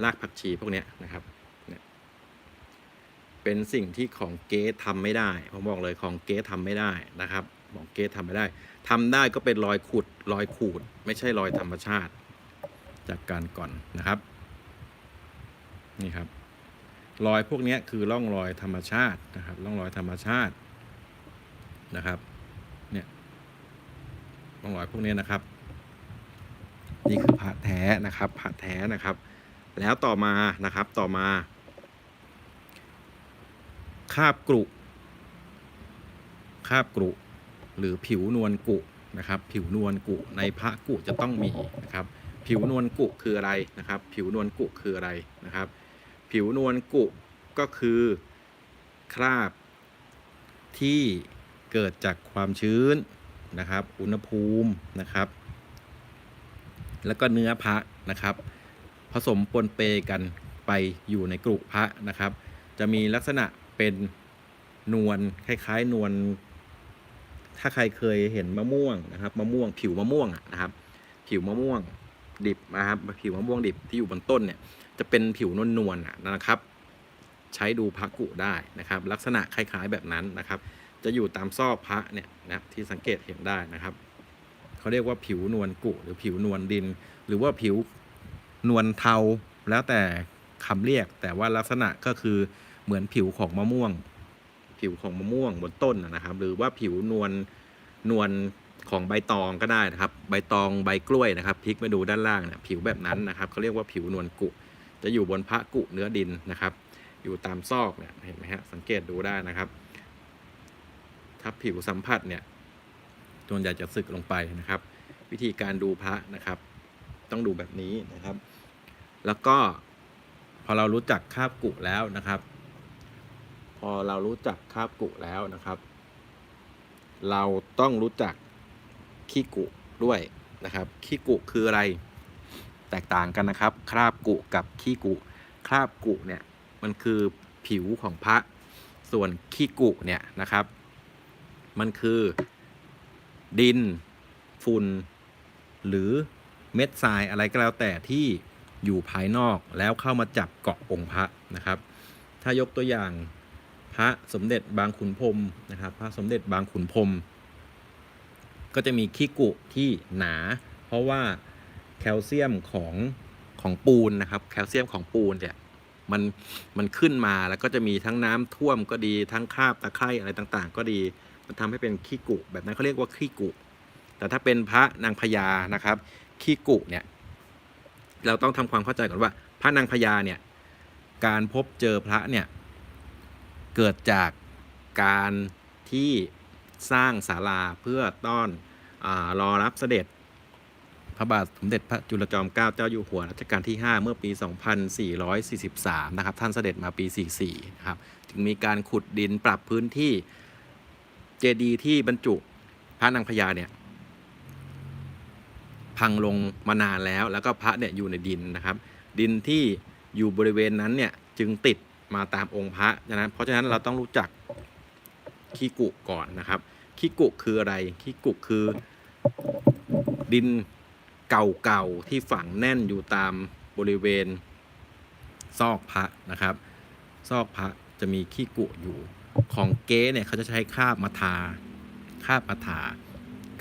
รากผักชีพวกเนี้ยนะครับเป็นสิ่งที่ของเก๊ทำไม่ได้ผมบอกเลยของเก๊ทำไม่ได้นะครับของเก๊ทำไม่ได้ทำได้ก็เป็นรอยขุดรอยขูดไม่ใช่รอยธรรมชาติจากการก่อนนะครับนี่ครับรอยพวกนี้คือร่องรอยธรรมชาตินะครับร่องรอยธรรมชาตินะครับเนี่ยร่องรอยพวกนี้นะครับนี่คือพระแท้นะครับพระแท้นะครับแล้วต่อมานะครับคราบกรุหรือผิวนวลกุนะครับผิวนวลกุในพระกุจะต้องมีนะครับผิวนวลกุคืออะไรนะครับผิวนวลกุคืออะไรนะครับผิวนวลกุก็คือคราบที่เกิดจากความชื้นนะครับอุณหภูมินะครับแล้วก็เนื้อพระนะครับผสมปนเปกันไปอยู่ในกรุพระนะครับจะมีลักษณะเป็นนวลคล้ายๆนวลถ้าใครเคยเห็นมะม่วงนะครับมะม่วงผิวมะม่วงนะครับผิวมะม่วงดิบนะครับผิวมะม่วงดิบที่อยู่บนต้นเนี่ยจะเป็นผิวนวลนะครับใช้ดูพระกุได้นะครับลักษณะคล้ายๆแบบนั้นนะครับจะอยู่ตามซอกพระเนี่ยนะที่สังเกตเห็นได้นะครับเขาเรียกว่าผิวนวลกุหรือผิวนวลดินหรือว่าผิวนวลเทาแล้วแต่คำเรียกแต่ว่าลักษณะก็คือเหมือนผิวของมะม่วงบนต้นนะครับหรือว่าผิวนวลของใบตองก็ได้นะครับใบตองใบกล้วยนะครับพลิกมาดูด้านล่างเนี่ยผิวแบบนั้นนะครับเขาเรียกว่าผิวนวลกุจะอยู่บนพระกุเนื้อดินนะครับอยู่ตามซอกเนี่ยเห็นไหมฮะสังเกตดูได้นะครับถ้าผิวสัมผัสเนี่ยส่วนใหญ่จะสึกลงไปนะครับวิธีการดูพระนะครับต้องดูแบบนี้นะครับแล้วก็พอเรารู้จักคราบกุแล้วนะครับเราต้องรู้จักขี้กุด้วยนะครับขี้กุคืออะไรแตกต่างกันนะครับคราบกุกับขี้กุคราบกุเนี่ยมันคือผิวของพระส่วนขี้กุเนี่ยนะครับมันคือดินฝุ่นหรือเม็ดทรายอะไรก็แล้วแต่ที่อยู่ภายนอกแล้วเข้ามาจับเกาะองค์พระนะครับถ้ายกตัวอย่างพระสมเด็จบางขุนพรหมนะครับพระสมเด็จบางขุนพรหมก็จะมีขี้กุที่หนาเพราะว่าแคลเซียมของปูนนะครับแคลเซียมของปูนเนี่ยมันขึ้นมาแล้วก็จะมีทั้งน้ำท่วมก็ดีทั้งคราบตะไคร่อะไรต่างๆก็ดีมันทำให้เป็นขี้กุแบบนั้นเขาเรียกว่าขี้กุแต่ถ้าเป็นพระนางพญานะครับขี้กุเนี่ยเราต้องทำความเข้าใจก่อนว่าพระนางพญาเนี่ยการพบเจอพระเนี่ยเกิดจากการที่สร้างศาลาเพื่อรอรับเสด็จพระบาทสมเด็จพระจุลจอมเกล้าเจ้าอยู่หัวรัชกาลที่5เมื่อปี 2443นะครับท่านเสด็จมาปี 44นะครับจึงมีการขุดดินปรับพื้นที่เจดีย์ที่บรรจุพระนางพญาเนี่ยพังลงมานานแล้วก็พระเนี่ยอยู่ในดินนะครับดินที่อยู่บริเวณนั้นเนี่ยจึงติดมาตามองค์พระเพราะฉะนั้นเราต้องรู้จักขี้กุก่อนนะครับขี้กุคืออะไรขี้กุคือดินเก่าๆที่ฝังแน่นอยู่ตามบริเวณซอกพระนะครับซอกพระจะมีขี้กุอยู่ของเก๊เนี่ยเขาจะใช้คราบมาทา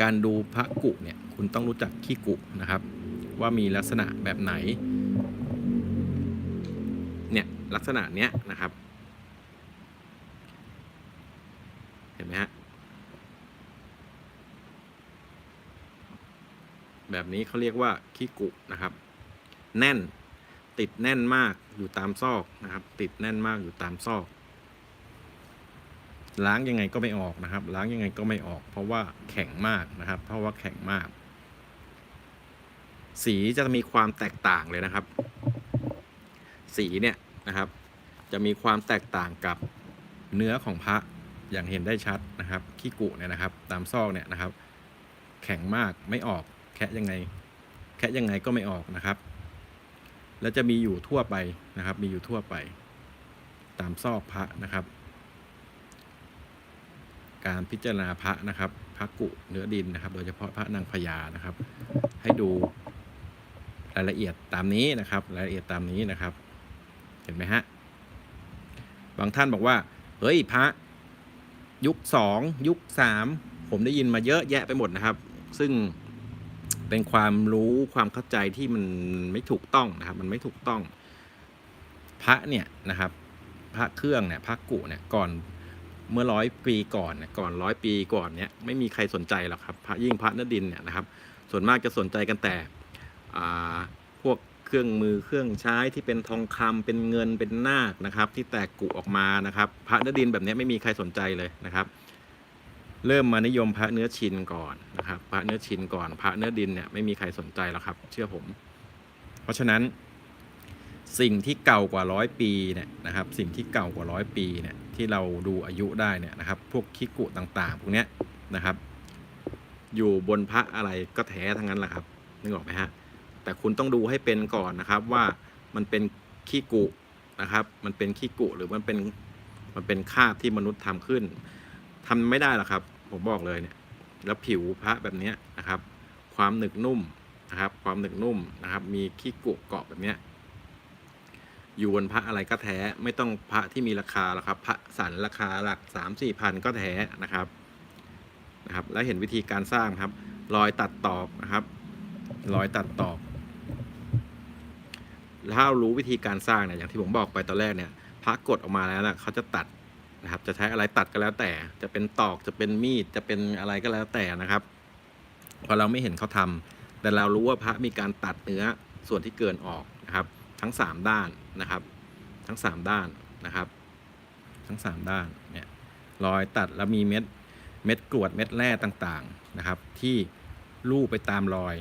การดูพระกุเนี่ยคุณต้องรู้จักขี้กุนะครับว่ามีลักษณะแบบไหนเนี่ยลักษณะเนี้ยนะครับเห็นไหมฮะแบบนี้เขาเรียกว่าขี้กุนะครับแน่นติดแน่นมากอยู่ตามซอกนะครับติดแน่นมากอยู่ตามซอกล้างยังไงก็ไม่ออกนะครับล้างยังไงก็ไม่ออกเพราะว่าแข็งมากนะครับเพราะว่าแข็งมากสีจะมีความแตกต่างเลยนะครับสีเนี่ยนะครับจะมีความแตกต่างกับเนื้อของพระอย่างเห็นได้ชัดนะครับขี้กุเนี่ยนะครับตามซอกเนี่ยนะครับแข็งมากไม่ออกแคะยังไงก็ไม่ออกนะครับแล้วจะมีอยู่ทั่วไปนะครับมีอยู่ทั่วไปตามซอกพระนะครับการพิจารณาพระนะครับพระกุเนื้อดินนะครับโดยเฉพาะพระนางพญานะครับให้ดูรายละเอียดตามนี้นะครับรายละเอียดตามนี้นะครับเห็นไหมฮะบางท่านบอกว่าเฮ้ยพระยุค2ยุค3ผมได้ยินมาเยอะแยะไปหมดนะครับซึ่งเป็นความรู้ความเข้าใจที่มันไม่ถูกต้องนะครับมันไม่ถูกต้องพระเนี่ยนะครับพระเครื่องเนี่ยพระกุเนี่ยก่อนเมื่อ100 ปีก่อนก่อน100 ปีก่อนเนี่ยไม่มีใครสนใจหรอกครับพระยิ่งพระเนื้อดินเนี่ยนะครับส่วนมากจะสนใจกันแต่พวกเครื่องมือเครื่องใช้ที่เป็นทองคำเป็นเงินเป็นนาคนะครับที่แตกกุออกมานะครับพระเนื้อดินแบบนี้ไม่มีใครสนใจเลยนะครับเริ่มมานิยมพระเนื้อชินก่อนนะครับพระเนื้อชินก่อนพระเนื้อดินเนี่ยไม่มีใครสนใจหรอกครับเชื่อผมเพราะฉะนั้นสิ่งที่เก่ากว่า100 ปีเนี่ยนะครับสิ่งที่เก่ากว่า100 ปีเนี่ยที่เราดูอายุได้เนี่ยนะครับพวกขี้กุต่างๆพวกเนี้ยนะครับอยู่บนพระอะไรก็แท้ทั้งนั้นแหละครับนึกออกไหมฮะแต่คุณต้องดูให้เป็นก่อนนะครับว่ามันเป็นขี้กุนะครับมันเป็นขี้กุหรือมันเป็นคราบที่มนุษย์ทำขึ้นทำไม่ได้หรอกครับผมบอกเลยเนี่ยแล้วผิวพระแบบนี้นะครับความหนึบนุ่มนะครับความหนึบนุ่มนะครับมีขี้กุเกาะแบบเนี้ยอยู่บนพระอะไรก็แท้ไม่ต้องพระที่มีราคาหรอกครับพระสันราคาหลัก 3-4 พันก็แท้นะครับแล้วเห็นวิธีการสร้างครับรอยตัดตอกนะครับรอยตัดตอกถ้ารู้วิธีการสร้างเนี่ยอย่างที่ผมบอกไปตอนแรกเนี่ยพระกดออกมาแล้วนะเขาจะตัดนะครับจะใช้อะไรตัดก็แล้วแต่จะเป็นตอกจะเป็นมีดจะเป็นอะไรก็แล้วแต่นะครับพอเราไม่เห็นเขาทำแต่เรารู้ว่าพระมีการตัดเนื้อส่วนที่เกินออกนะครับทั้ง3ด้านนะครับทั้ง3ด้านนะครับทั้ง3ด้านเนี่ยรอยตัดแล้วมีเม็ดกรวดเม็ดแร่ต่างๆนะครับที่ลู่ไปตามรอย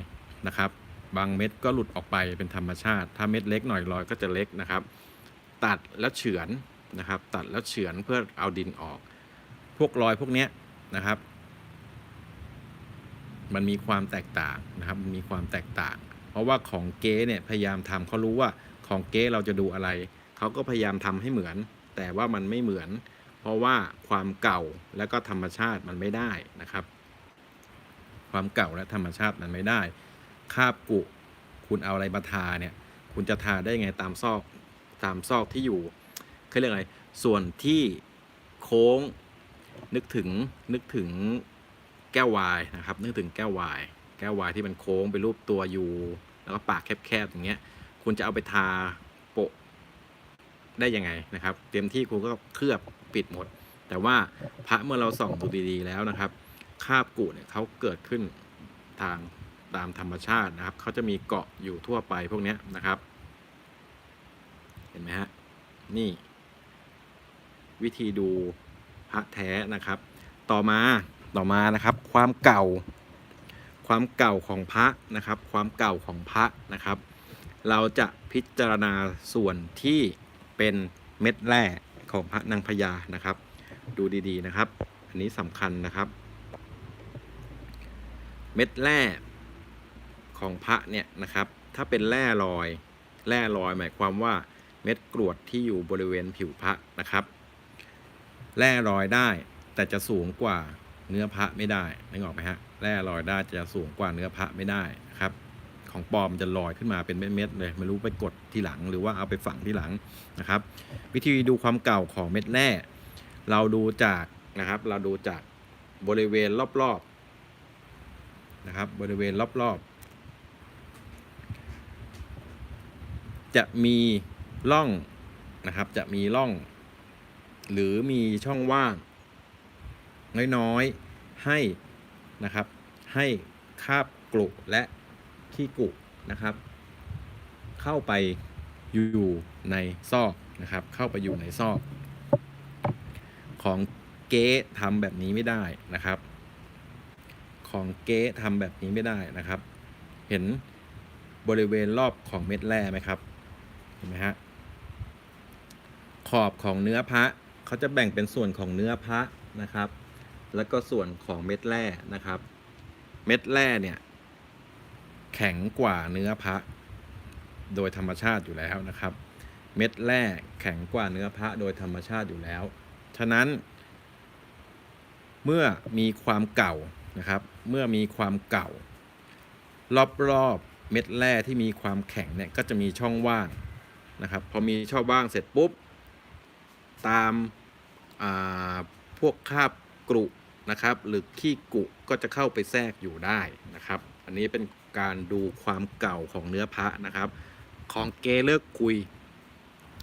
นะครับบางเม็ดก็หลุดออกไปเป็นธรรมชาติถ้าเม็ดเล็กหน่อยรอยก็จะเล็กนะครับตัดแล้วเฉือนนะครับตัดแล้วเฉือนเพื่อเอาดินออกพวกรอยพวกนี้นะครับมันมีความแตกต่างนะครับมันมีความแตกต่างเพราะว่าของเก๊เนี่ยพยายามทำเขารู้ว่าของเก๊เราจะดูอะไรเขาก็พยายามทำให้เหมือนแต่ว่ามันไม่เหมือนเพราะว่าความเก่าและก็ธรรมชาติมันไม่ได้นะครับความเก่าและธรรมชาติมันไม่ได้คราบกุคุณเอาอะไรมาทาเนี่ยคุณจะทาได้ไงตามซอกที่อยู่เขาเรียกอะไรส่วนที่โค้งนึกถึงแก้ววายนะครับนึกถึงแก้ววายที่มันโค้งไปรูปตัวอยู่แล้วก็ปากแคบๆอย่างเงี้ยคุณจะเอาไปทาโปะได้ยังไงนะครับเต็มที่คุณก็เคลือบปิดหมดแต่ว่าพระเมื่อเราส่องดูดีๆแล้วนะครับคราบกุเนี่ยเขาเกิดขึ้นตามธรรมชาตินะครับเขาจะมีเกาะอยู่ทั่วไปพวกนี้นะครับเห็นไหมฮะนี่วิธีดูพระแท้นะครับต่อมานะครับความเก่าของพระนะครับความเก่าของพระนะครับเราจะพิจารณาส่วนที่เป็นเม็ดแร่ของพระนางพญานะครับดูดีๆนะครับอันนี้สำคัญนะครับเม็ดแร่ของพระเนี่ยนะครับถ้าเป็นแร่ลอยหมายความว่าเม็ดกรวดที่อยู่บริเวณผิวพระนะครับแร่ลอยได้แต่จะสูงกว่าเนื้อพระไม่ได้นึกออกไหมฮะแร่ลอยได้จะสูงกว่าเนื้อพระไม่ได้ครับของปลอมจะลอยขึ้นมาเป็นเม็ดๆเลยไม่รู้ไปกดที่หลังหรือว่าเอาไปฝังที่หลังนะครับวิธีดูความเก่าของเม็ดแร่เราดูจากบริเวณรอบ นะครับบริเวณรอบๆจะมีร่องนะครับจะมีร่องหรือมีช่องว่างน้อยๆให้นะครับให้คราบกรุและขี้กุนะครับเข้าไปอยู่ในซอกนะครับเข้าไปอยู่ในซอกของเก๊ทำแบบนี้ไม่ได้นะครับของเก๊ทำแบบนี้ไม่ได้นะครับเห็นบริเวณรอบของเม็ดแร่ไหมครับเห็นไหมฮะขอบของเนื้อพระเขาจะแบ่งเป็นส่วนของเนื้อพระนะครับแล้วก็ส่วนของเม็ดแร่นะครับเม็ดแร่เนี่ยแข็งกว่าเนื้อพระโดยธรรมชาติอยู่แล้วนะครับเม็ดแร่แข็งกว่าเนื้อพระโดยธรรมชาติอยู่แล้วฉะนั้นเมื่อมีความเก่านะครับเมื่อมีความเก่ารอบๆเม็ดแร่ที่มีความแข็งเนี่ยก็จะมีช่องว่างนะครับพอมีช่องว่างเสร็จปุ๊บตามพวกคราบกรุนะครับหรือขี้กุก็จะเข้าไปแทรกอยู่ได้นะครับอันนี้เป็นการดูความเก่าของเนื้อพระนะครับของเกเลิกคุย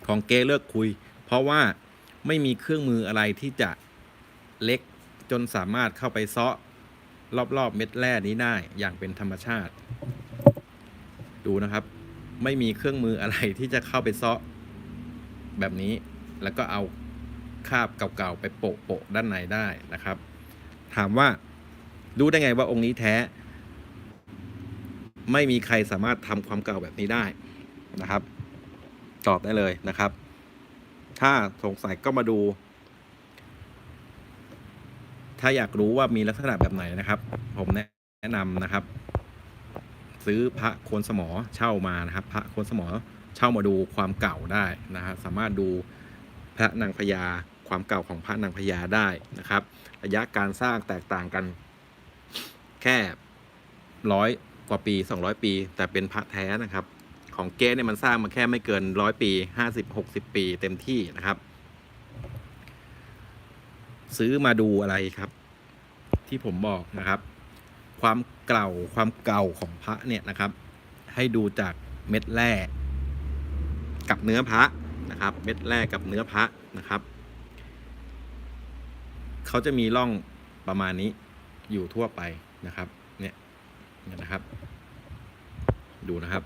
ของเกเลิกคุยเพราะว่าไม่มีเครื่องมืออะไรที่จะเล็กจนสามารถเข้าไปเซาะรอบๆเม็ดแร่นี้ได้อย่างเป็นธรรมชาติดูนะครับไม่มีเครื่องมืออะไรที่จะเข้าไปเซาะแบบนี้แล้วก็เอาคราบเก่าๆไปโปะด้านในได้นะครับถามว่ารู้ได้ไงว่าองค์นี้แท้ไม่มีใครสามารถทำความเก่าแบบนี้ได้นะครับตอบได้เลยนะครับถ้าสงสัยก็มาดูถ้าอยากรู้ว่ามีลักษณะแบบไหนนะครับผมแนะนำนะครับซื้อพระโคนสมอเช่ามานะครับพระโคนสมอเช่ามาดูความเก่าได้นะฮะสามารถดูพระนางพญาความเก่าของพระนางพญาได้นะครับระยะการสร้างแตกต่างกันแค่100 กว่าปี200 ปีแต่เป็นพระแท้นะครับของเก๊เนี่ยมันสร้างมาแค่ไม่เกิน100 ปี50-60 ปีเต็มที่นะครับซื้อมาดูอะไรครับที่ผมบอกนะครับความเก่าของพระเนี่ยนะครับให้ดูจากเม็ดแร่กับเนื้อพระนะครับเม็ดแร่กับเนื้อพระนะครับเขาจะมีร่องประมาณนี้อยู่ทั่วไปนะครับเนี่ยนะครับดูนะครับ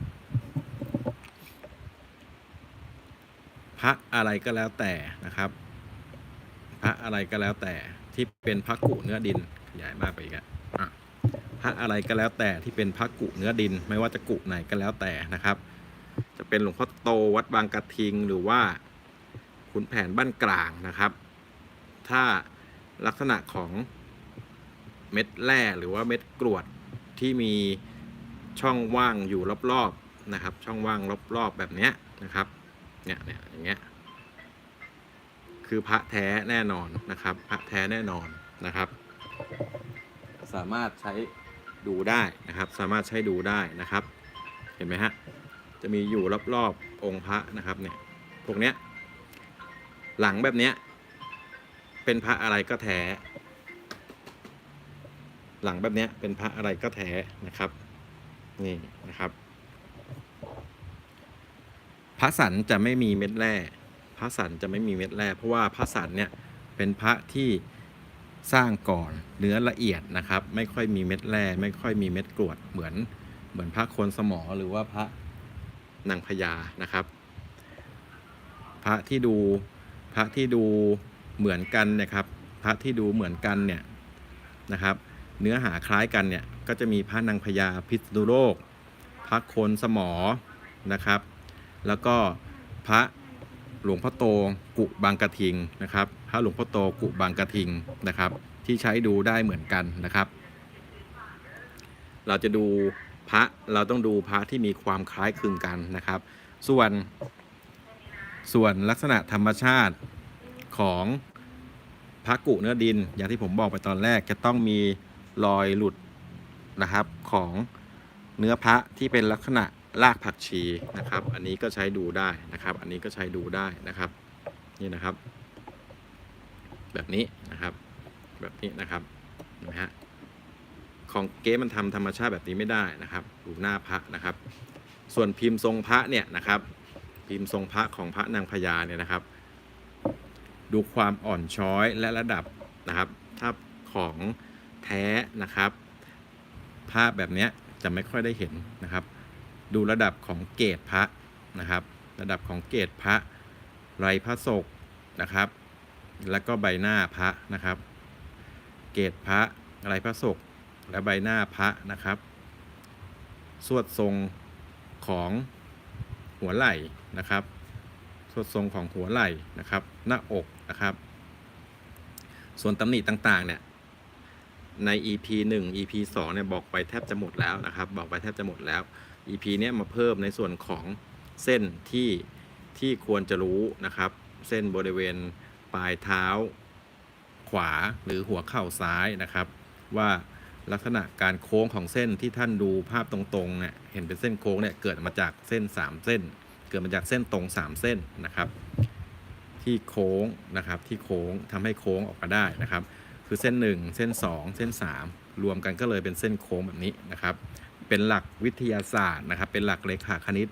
พระอะไรก็แล้วแต่นะครับพระอะไรก็แล้วแต่ที่เป็นพระกุเนื้อดินขยายมากไปอีกพระอะไรก็แล้วแต่ที่เป็นพระกุเนื้อดินไม่ว่าจะกุไหนก็แล้วแต่นะครับจะเป็นหลวงพ่อโตวัดบางกระทิงหรือว่าขุนแผนบ้านกลางนะครับถ้าลักษณะของเม็ดแร่หรือว่าเม็ดกรวดที่มีช่องว่างอยู่รอบๆนะครับช่องว่างรอบๆแบบนี้นะครับเนี่ยอย่างเงี้ยคือพระแท้แน่นอนนะครับพระแท้แน่นอนนะครับสามารถใช้ดูได้นะครับสามารถใช้ดูได้นะครับเห็นไหมฮะจะมีอยู่รอบๆองค์พระนะครับเนี่ยพวกเนี้ยหลังแบบเนี้ยเป็นพระอะไรก็แท้หลังแบบเนี้ยเป็นพระอะไรก็แท้นะครับนี่นะครับพระสันจะไม่มีเม็ดแร่พระสันจะไม่มีเม็ดแร่เพราะว่าพระสันเนี่ยเป็นพระที่สร้างก่อนเนื้อละเอียดนะครับไม่ค่อยมีเม็ดแร่ไม่ค่อยมีเม็ดกรวดเหมือนพระโคนสมอหรือว่าพระนางพญานะครับพระที่ดูเหมือนกันนะครับพระที่ดูเหมือนกันเนี่ยนะครับเนื้อหาคล้ายกันเนี่ยก็จะมีพระนางพญาพิษณุโลกพระโคนสมอนะครับแล้วก็พระหลวงพ่อโตกุบางกระทิงนะครับพระหลวงพ่อโตกุบางกระทิงนะครับที่ใช้ดูได้เหมือนกันนะครับเราจะดูพระเราต้องดูพระที่มีความคล้ายคลึงกันนะครับส่วนลักษณะธรรมชาติของพระกุเนื้อดินอย่างที่ผมบอกไปตอนแรกจะต้องมีรอยหลุดนะครับของเนื้อพระที่เป็นลักษณะรากผักชีนะครับอันนี้ก็ใช้ดูได้นะครับอันนี้ก็ใช้ดูได้นะครับนี่นะครับแบบนี้นะครับแบบนี้นะครับนะฮะ ของเก๊มันทำธรรมชาติแบบนี้ไม่ได้นะครับดูหน้าพระนะครับส่วนพิมพ์ทรงพระเนี่ยนะครับพิมพ์ทรงพระของพระนางพญาเนี่ยนะครับดูความอ่อนช้อยและระดับนะครับถ้าของแท้นะครับภาพแบบนี้จะไม่ค่อยได้เห็นนะครับดูระดับของเกรดพระนะครับระดับของเกรดพระไรพระศกนะครับแล้วก็ใบหน้าพระนะครับเกรดพระไรพระศกและใบหน้าพระนะครับสวดทรงของหัวไหล่นะครับสวดทรงของหัวไหล่นะครับหน้าอกนะครับส่วนตำหนิต่างๆเนี่ยใน EP 1 EP 2เนี่ยบอกไปแทบจะหมดแล้วนะครับบอกไปแทบจะหมดแล้ว EP เนี้ยมาเพิ่มในส่วนของเส้นที่ควรจะรู้นะครับเส้นบริเวณปลายเท้าขวาหรือหัวเข่าซ้ายนะครับว่าลักษณะการโค้งของเส้นที่ท่านดูภาพตรงๆเนี่ยเห็นเป็นเส้นโค้งเนี่ยเกิดมาจากเส้น3เส้นเกิดมาจากเส้นตรง3เส้นนะครับที่โค้งนะครับที่โค้งทำให้โค้งออกมาได้นะครับคือเส้น1เส้น2เส้น3รวมกันก็เลยเป็นเส้นโค้งแบบนี้นะครับเป็นหลักวิทยาศาสตร์นะครับเป็นหลักเลขาคณิต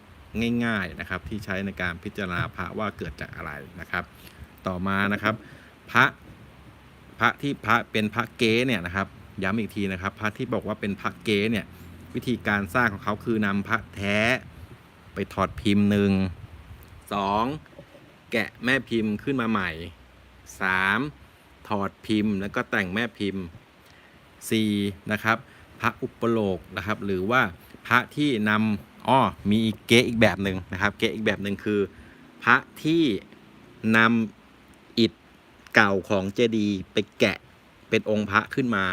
ง่ายๆนะครับที่ใช้ในการพิจารณาพระว่าเกิดจากอะไรนะครับต่อมานะครับพระที่พระเป็นพระเก๊เนี่ยนะครับย้ำอีกทีนะครับพระที่บอกว่าเป็นพระเก๊เนี่ยวิธีการสร้างของเขาคือนำพระแท้ไปถอดพิมพ์2 แกะแม่พิมพ์ขึ้นมาใหม่ 3 ถอดพิมพ์แล้วก็แต่งแม่พิมพ์ 4 นะครับพระอุปโลกนะครับหรือว่าพระที่นำมีเก๊อีกแบบหนึ่งนะครับเก๊อีกแบบหนึ่งคือพระที่นำอิฐเก่าของเจดีย์ไปแกะเป็นองค์พระขึ้นมา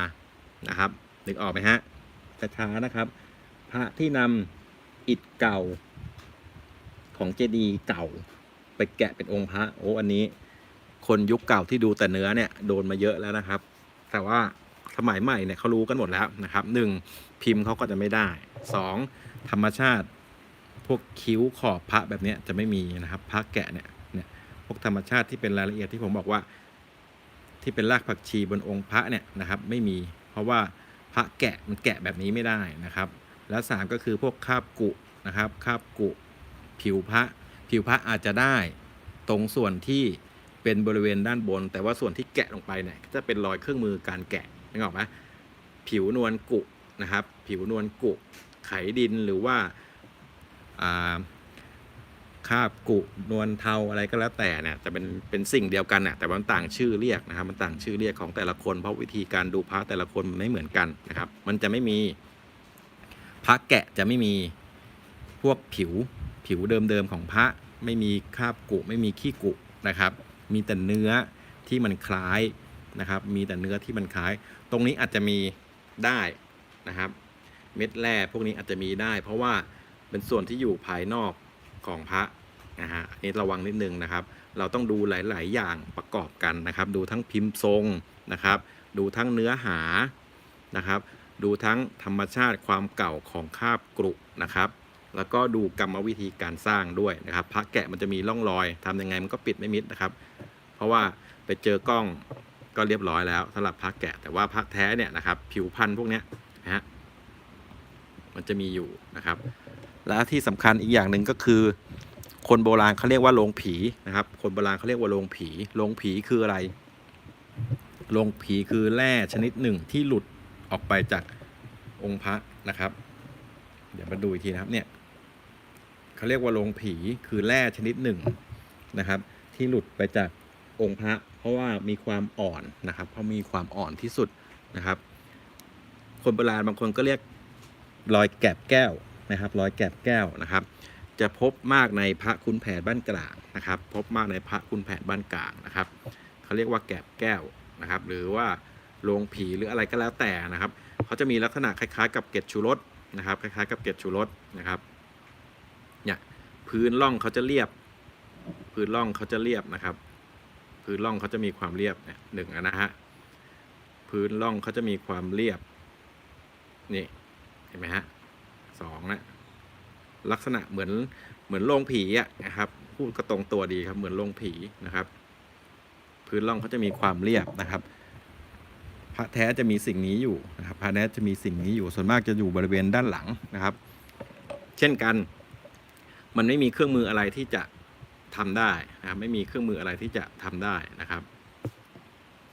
นะครับนึกออกไหมฮะช้าๆนะครับพระที่นำอิฐเก่าของเจดีย์เก่าไปแกะเป็นองค์พระอันนี้คนยุคเก่าที่ดูแต่เนื้อเนี่ยโดนมาเยอะแล้วนะครับแต่ว่าสมัยใหม่เนี่ยเขารู้กันหมดแล้วนะครับ1พิมพ์เขาก็จะไม่ได้2ธรรมชาติพวกคิ้วขอบพระแบบนี้จะไม่มีนะครับพระแกะเนี่ยพวกธรรมชาติที่เป็นรายละเอียดที่ผมบอกว่าที่เป็นรากผักชีบนองค์พระเนี่ยนะครับไม่มีเพราะว่าพระแกะมันแกะแบบนี้ไม่ได้นะครับแล้ว3ก็คือพวกคาบกุนะครับคาบกุผิวพระอาจจะได้ตรงส่วนที่เป็นบริเวณด้านบนแต่ว่าส่วนที่แกะลงไปเนี่ยจะเป็นรอยเครื่องมือการแกะนึกออกไหมผิวนวลกุนะครับผิวนวลกุไขดินหรือว่าคาบกุนวลเทาอะไรก็แล้วแต่เนี่ยจะเป็นสิ่งเดียวกันน่ะแต่มันต่างชื่อเรียกนะครับมันต่างชื่อเรียกของแต่ละคนเพราะวิธีการดูพระแต่ละคนไม่เหมือนกันนะครับมันจะไม่มีพระแกะจะไม่มีพวกผิวเดิมๆของพระไม่มีคาบกุไม่มีขี้กุนะครับมีแต่เนื้อที่มันคล้ายนะครับมีแต่เนื้อที่มันคล้ายตรงนี้อาจจะมีได้นะครับเม็ดแร่พวกนี้อาจจะมีได้เพราะว่าเป็นส่วนที่อยู่ภายนอกของพระนะฮะนี่ระวังนิดนึงนะครับเราต้องดูหลายๆอย่างประกอบกันนะครับดูทั้งพิมพ์ทรงนะครับดูทั้งเนื้อหานะครับดูทั้งธรรมชาติความเก่าของคาบกรุนะครับแล้วก็ดูกรรมวิธีการสร้างด้วยนะครับพระแกะมันจะมีร่องรอยทำยังไงมันก็ปิดไม่มิดนะครับเพราะว่าไปเจอกล้องก็เรียบร้อยแล้วสำหรับพระแกะแต่ว่าพระแท้เนี่ยนะครับผิวพันธุ์พวกนี้นะฮะมันจะมีอยู่นะครับและที่สำคัญอีกอย่างหนึ่งก็คือคนโบราณเขาเรียกว่าโลงผีนะครับคนโบราณเขาเรียกว่าโลงผีคืออะไรโลงผีคือแร่ชนิดหนึ่งที่หลุดออกไปจากองค์พระนะครับเดี๋ยวมาดูอีกทีนะครับเนี่ยเขาเรียกว่าโลงผีคือแร่ชนิดหนึ่งนะครับที่หลุดไปจากองค์พระเพราะว่ามีความอ่อนนะครับเพราะมีความอ่อนที่สุดนะครับคนโบราณบางคนก็เรียกรอยแกบแก้วนะครับรอยแกบแก้วนะครับจะพบมากในพระคุณแผนบ้านกลางนะครับพบมากในพระคุณแผนบ้านกลางนะครับเขาเรียกว่าแกบแก้วนะครับหรือว่าโลงผีหรืออะไรก็แล้วแต่นะครับเขาจะมีลักษณะคล้ายๆกับเกล็ดชูรสนะครับคล้ายๆกับเกล็ดชูรสนะครับเนี่ยพื้นร่องเขาจะเรียบนะครับพื้นร่องเขาจะมีความเรียบเนี่ยนะฮะพื้นร่องเขาจะมีความเรียบนี่เห็นไหมฮะ2นะลักษณะเหมือนโลงผีอ่ะนะครับพูดก็ตรงตัวดีครับเหมือนโลงผีนะครับพื้นร่องเขาจะมีความเรียบนะครับ พระแท้จะมีสิ่งนี้อยู่นะครับพระแท้จะมีสิ่งนี้อยู่ส่วนมากจะอยู่บริเวณด้านหลังนะครับ เช่นกันมันไม่มีเครื่องมืออะไรที่จะทำได้นะครับไม่มีเครื่องมืออะไรที่จะทำได้นะครับ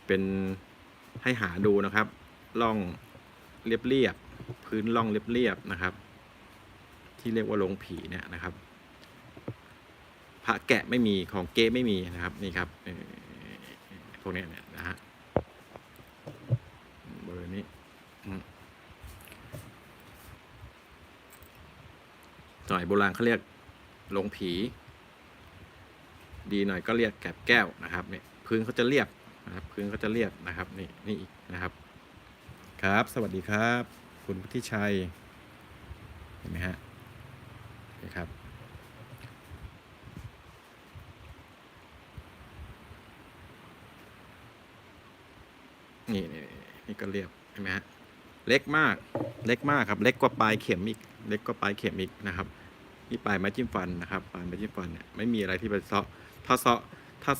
เป็นให้หาดูนะครับร่องเรียบๆพื้นร่องเรียบๆนะครับ ที่เรียกว่าลงผีเนี่ยนะครับพระแกะไม่มีของเก๊ไม่มีนะครับนี่ครับพวกนี้เนี่ยนะฮะบริเวณนี้สมัยโบราณเขาเรียกลงผีดีหน่อยก็เรียกแกะแก้วนะครับเนี่ยพื้นเขาจะเรียบนะครับพื้นเขาจะเรียบนะครับนี่อีกนะครับครับสวัสดีครับคุณพุทธิชัยเห็นไหมฮะนี่ครับนี่ก็เรียบเห็นไหมฮะเล็กมากครับเล็กกว่าปลายเข็มอีกเล็กกว่าปลายเข็มอีกนะครับนี่ปลายไม้จิ้มฟันนะครับปลายไม้จิ้มฟันเนี่ยไม่มีอะไรที่ไปเซาะถ้าเ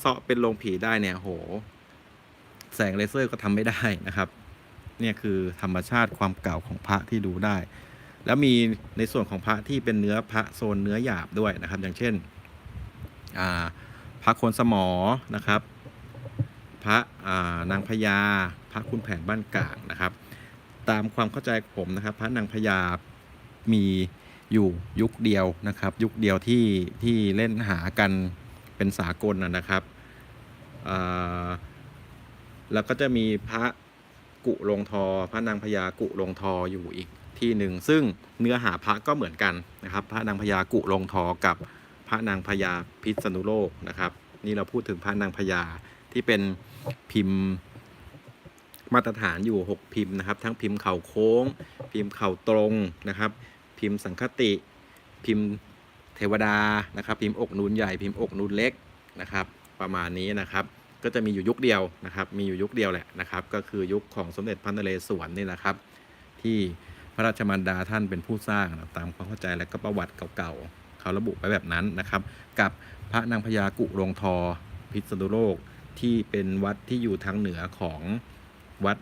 ซาะเป็นโรงผีได้เนี่ยโหแสงเลเซอร์ก็ทำไม่ได้นะครับเนี่ยคือธรรมชาติความเก่าของพระที่ดูได้แล้วมีในส่วนของพระที่เป็นเนื้อพระโซนเนื้อหยาบด้วยนะครับอย่างเช่นพระโคนสมอนะครับพระนางพญาพระคุณแผนบ้านกลางนะครับตามความเข้าใจผมนะครับพระนางพญามีอยู่ยุคเดียวนะครับยุคเดียวที่เล่นหากันเป็นสากลนะครับแล้วก็จะมีพระกุลงทอพระนางพญากุลงทออยู่อีกที่หนึ่งซึ่งเนื้อหาพระก็เหมือนกันนะครับพระนางพญากุลงทอกับพระนางพญาพิษณุโลกนะครับนี่เราพูดถึงพระนางพญาที่เป็นพิมพ์มาตรฐานอยู่6พิมพ์นะครับทั้งพิมพ์เข่าโค้งพิมพ์เข่าตรงนะครับพิมพ์สังคติพิมพ์เทวดานะครับพิมพ์อกนูนใหญ่พิมพ์อกนูนเล็กนะครับประมาณนี้นะครับก็จะมีอยู่ยุคเดียวนะครับมีอยู่ยุคเดียวแหละนะครับก็คือยุคของสมเด็จพระนเรศวรนี่แหละครับที่พระราชมารดาท่านเป็นผู้สร้างตามความเข้าใจและก็ประวัติเก่าๆเขาระบุไว้แบบนั้นนะครับกับพระนางพญากุลงทอพิษณุโลกที่เป็นวัดที่อยู่ทางเหนือของวัด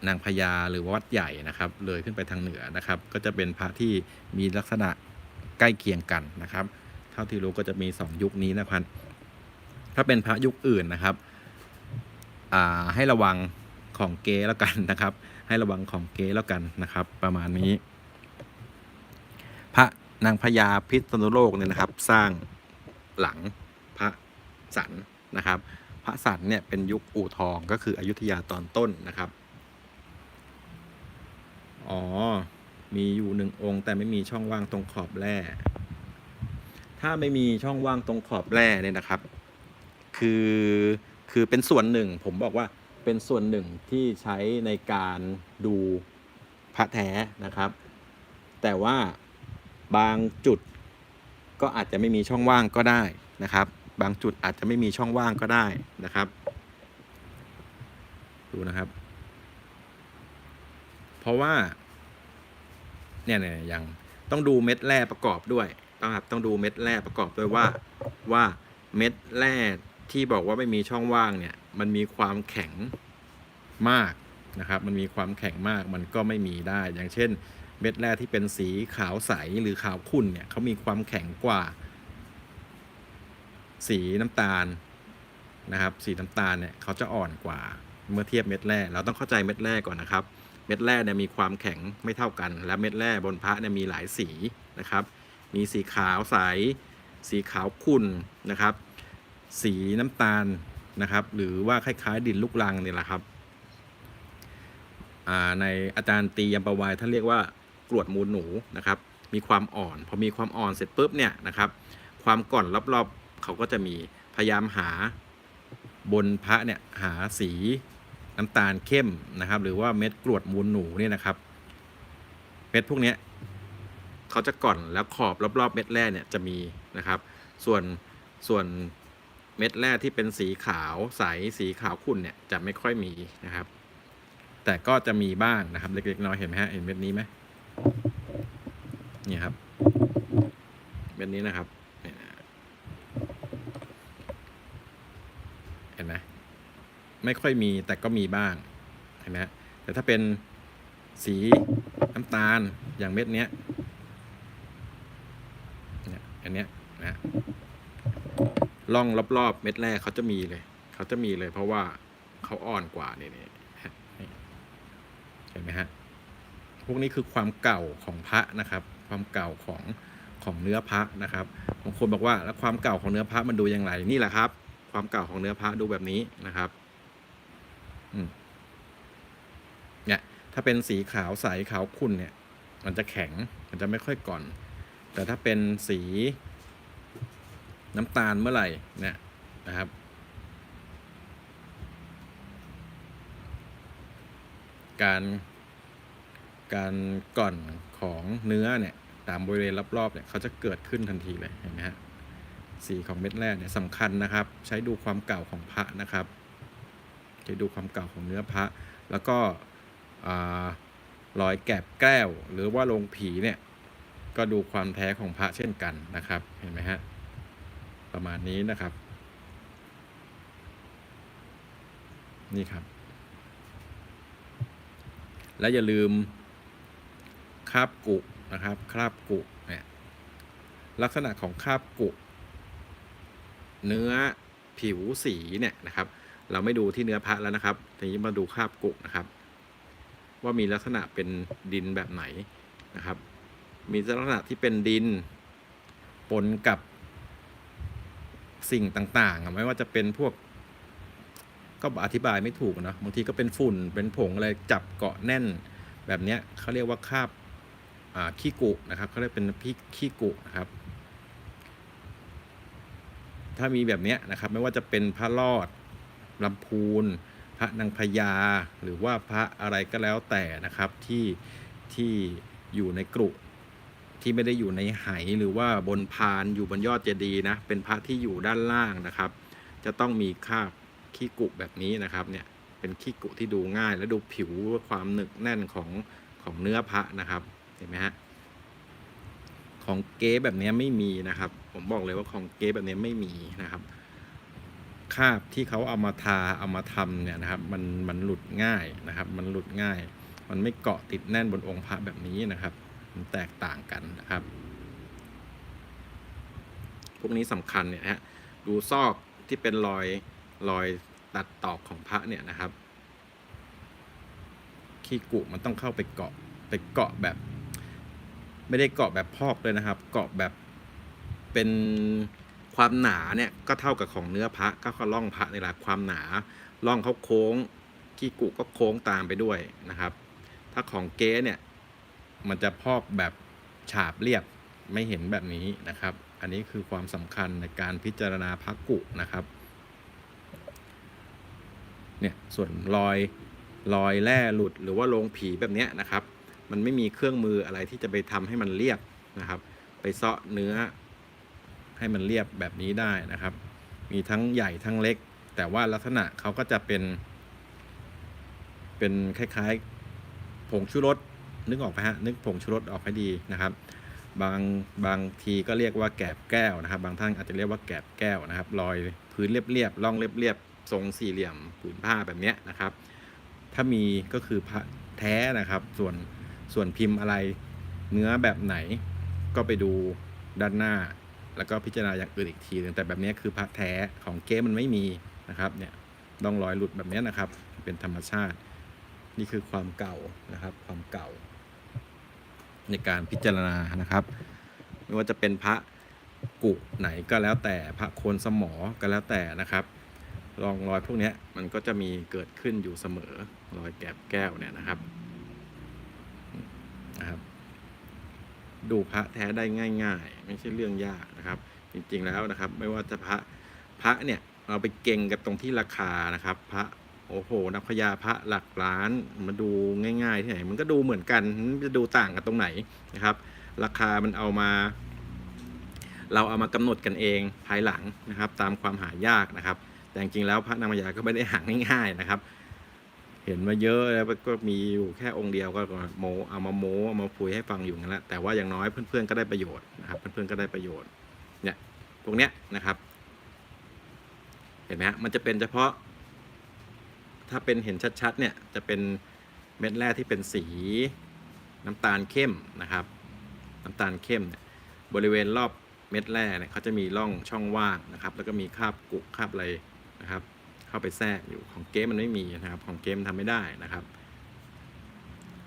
นางพญาหรือวัดใหญ่นะครับเลยขึ้นไปทางเหนือนะครับก็จะเป็นพระที่มีลักษณะใกล้เคียงกันนะครับเท่าที่รู้ก็จะมี2ยุคนี้นะครับถ้าเป็นพระยุคอื่นนะครับให้ระวังของเก๊แล้วกันนะครับให้ระวังของเก๊แล้วกันนะครับประมาณนี้พระนางพญาพิษณุโลกเนี่ยนะครับสร้างหลังพระสันนะครับพระสันเนี่ยเป็นยุคอู่ทองก็คืออยุธยาตอนต้นนะครับมีอยู่1องค์แต่ไม่มีช่องว่างตรงขอบแร่ถ้าไม่มีช่องว่างตรงขอบแร่เนี่ยนะครับคือเป็นส่วนหนึ่งผมบอกว่าเป็นส่วนหนึ่งที่ใช้ในการดูพระแท้นะครับแต่ว่าบางจุดก็อาจจะไม่มีช่องว่างก็ได้นะครับบางจุดอาจจะไม่มีช่องว่างก็ได้นะครับดูนะครับเพราะว่าเนี่ยอย่างต้องดูเม็ดแร่ประกอบด้วยต้องดูเม็ดแร่ประกอบด้วยว่าเม็ดแร่ที่บอกว่าไม่มีช่องว่างเนี่ยมันมีความแข็งมากนะครับมันมีความแข็งมากมันก็ไม่มีได้อย่างเช่นเม็ดแร่ที่เป็นสีขาวใสหรือขาวขุ่นเนี่ยเขามีความแข็งกว่าสีน้ำตาลนะครับสีน้ำตาลเนี่ยเขาจะอ่อนกว่าเมื่อเทียบเม็ดแร่เราต้องเข้าใจเม็ดแร่ก่อนนะครับเม็ดแร่เนี่ยมีความแข็งไม่เท่ากันและเม็ดแร่บนพระเนี่ยมีหลายสีนะครับมีสีขาวใสสีขาวขุ่นนะครับสีน้ำตาลนะครับหรือว่าคล้ายๆดินลูกรังนี่แหละครับในอาจารย์ตียมประวายท่านเรียกว่ากรวดมูลหนูนะครับมีความอ่อนพอมีความอ่อนเสร็จปุ๊บเนี่ยนะครับความก่อนรอบๆเขาก็จะมีพยายามหาบนพระเนี่ยหาสีน้ำตาลเข้มนะครับหรือว่าเม็ดกรวดมูลหนูเนี่ยนะครับเม็ดพวกนี้เขาจะก่อนแล้วขอบรอบๆเม็ดแร่เนี่ยจะมีนะครับส่วนเม็ดแร่ที่เป็นสีขาวใสสีขาวขุ่นเนี่ยจะไม่ค่อยมีนะครับแต่ก็จะมีบ้างนะครับเล็กๆน้อยๆเห็นไหมฮะเห็นเม็ดนี้ไหมนี่ครับเม็ดนี้นะครับเห็นไหมไม่ค่อยมีแต่ก็มีบ้างค ห็นไหมฮะแต่ถ้าเป็นสีน้ำตาลอย่างเม็ดเนี้ยอันเนี้ยนะร่องรอบๆเม็ดแรกเขาจะมีเลยเพราะว่าเขาอ่อนกว่านี่เห็นไหมฮะพวกนี้คือความเก่าของพระนะครับความเก่าของเนื้อพระนะครับบางคนบอกว่าแล้วความเก่าของเนื้อพระมันดูอย่างไรนี่แหละครับความเก่าของเนื้อพระดูแบบนี้นะครับเนี่ยถ้าเป็นสีขาวใสขาวขุ่นเนี่ยมันจะแข็งมันจะไม่ค่อยก่อนแต่ถ้าเป็นสีน้ำตาลเมื่อไหร่เนี่ยนะครับการก่อนของเนื้อเนี่ยตามบริเวณรอบๆเนี่ยเขาจะเกิดขึ้นทันทีเลยเห็นไหมฮะสีของเม็ดแรกเนี่ยสำคัญนะครับใช้ดูความเก่าของพระนะครับใช้ดูความเก่าของเนื้อพระแล้วก็รอยแกบแก้วหรือว่าลงผีเนี่ยก็ดูความแท้ของพระเช่นกันนะครับเห็นไหมฮะประมาณนี้นะครับนี่ครับและอย่าลืมคราบกุนะครับคราบกุเนี่ยลักษณะของคราบกุเนื้อผิวสีเนี่ยนะครับเราไม่ดูที่เนื้อพระแล้วนะครับทีนี้มาดูคราบกุนะครับว่ามีลักษณะเป็นดินแบบไหนนะครับมีลักษณะที่เป็นดินปนกับสิ่งต่างๆไม่ว่าจะเป็นพวกก็อธิบายไม่ถูกนะบางทีก็เป็นฝุ่นเป็นผงอะไรจับเกาะแน่นแบบนี้เขาเรียกว่าคราบขี้กุนะครับเขาเรียกเป็นขี้กุนะครับถ้ามีแบบนี้นะครับไม่ว่าจะเป็นพระรอดลำพูนพระนางพญาหรือว่าพระอะไรก็แล้วแต่นะครับที่อยู่ในกรุที่ไม่ได้อยู่ในไหหรือว่าบนพานอยู่บนยอดเจดีย์นะเป็นพระที่อยู่ด้านล่างนะครับจะต้องมีคราบขี้กุแบบนี้นะครับเนี่ยเป็นขี้กุที่ดูง่ายและดูผิวความหนึบแน่นของเนื้อพระนะครับเห็นไหมฮะของเก๊แบบนี้ไม่มีนะครับผมบอกเลยว่าของเก๊แบบนี้ไม่มีนะครับคราบที่เขาเอามาทาเอามาทำเนี่ยนะครับมันหลุดง่ายนะครับมันหลุดง่ายมันไม่เกาะติดแน่นบนองค์พระแบบนี้นะครับมันแตกต่างกันนะครับพวกนี้สำคัญเนี่ยฮะดูซอกที่เป็นรอยตัดตอกของพระเนี่ยนะครับขี้กุมันต้องเข้าไปเกาะแบบไม่ได้เกาะแบบพอกเลยนะครับเกาะแบบเป็นความหนาเนี่ยก็เท่ากับของเนื้อพระก็ข้อล่องพระในหลักความหนาล่องเขาโค้งขี้กุก็โค้งตามไปด้วยนะครับถ้าของเก๊เนี่ยมันจะพอกแบบฉาบเรียบไม่เห็นแบบนี้นะครับอันนี้คือความสำคัญในการพิจารณาพระกุนะครับเนี่ยส่วนรอยแร่หลุดหรือว่าลงผีแบบนี้นะครับมันไม่มีเครื่องมืออะไรที่จะไปทำให้มันเรียบนะครับไปเซาะเนื้อให้มันเรียบแบบนี้ได้นะครับมีทั้งใหญ่ทั้งเล็กแต่ว่าลักษณะเขาก็จะเป็นคล้ายๆผงชูรสนึกออกไหมฮะนึกผงชูรสออกให้ดีนะครับบางทีก็เรียกว่าแกบแก้วนะครับบางท่านอาจจะเรียกว่าแกบแก้วนะครับรอยพื้นเรียบๆร่องเรียบๆทรงสี่เหลี่ยมผืนผ้าแบบนี้นะครับถ้ามีก็คือพระแท้นะครับส่วนพิมพ์อะไรเนื้อแบบไหนก็ไปดูด้านหน้าแล้วก็พิจารณาอย่างอื่นอีกทีนึงแต่แบบนี้คือพระแท้ของเก๊มันไม่มีนะครับเนี่ยร่องรอยหลุดแบบนี้นะครับเป็นธรรมชาตินี่คือความเก่านะครับความเก่าในการพิจารณานะครับไม่ว่าจะเป็นพระกุไหนก็แล้วแต่พระโคนสมอก็แล้วแต่นะครับรอยพวกนี้มันก็จะมีเกิดขึ้นอยู่เสมอรอยแกบแก้วเนี่ยนะครับดูพระแท้ได้ง่ายๆไม่ใช่เรื่องยากนะครับจริงๆแล้วนะครับไม่ว่าจะพระเนี่ยเราไปเก่งกับตรงที่ราคานะครับพระโอ้โหนักพญาพระหลักล้านมาดูง่ายๆที่ไหนมันก็ดูเหมือนกันจะดูต่างกันตรงไหนนะครับราคามันเราเอามากำหนดกันเองภายหลังนะครับตามความหายากนะครับแต่จริงๆแล้วพระนางพญาก็ไม่ได้หาง่ายๆนะครับเห็นมาเยอะแล้วก็มีอยู่แค่องค์เดียวก็เอามาคุยให้ฟังอยู่นั่นแหละแต่ว่าอย่างน้อยเพื่อนๆก็ได้ประโยชน์นะครับเพื่อนๆก็ได้ประโยชน์เนี่ยพวกเนี้ยนะครับเห็นไหมฮะมันจะเป็นเฉพาะ ถ้าเป็นเห็นชัดๆเนี่ยจะเป็นเม็ดแร่ที่เป็นสีน้ำตาลเข้มนะครับน้ำตาลเข้มเนี่ยบริเวณรอบเม็ดแร่เนี่ยเขาจะมีร่องช่องว่างนะครับแล้วก็มีคราบกุคราบอะไรนะครับเข้าไปแทรกอยู่ของเก๊มันไม่มีนะครับของเก๊มทำไม่ได้นะครับ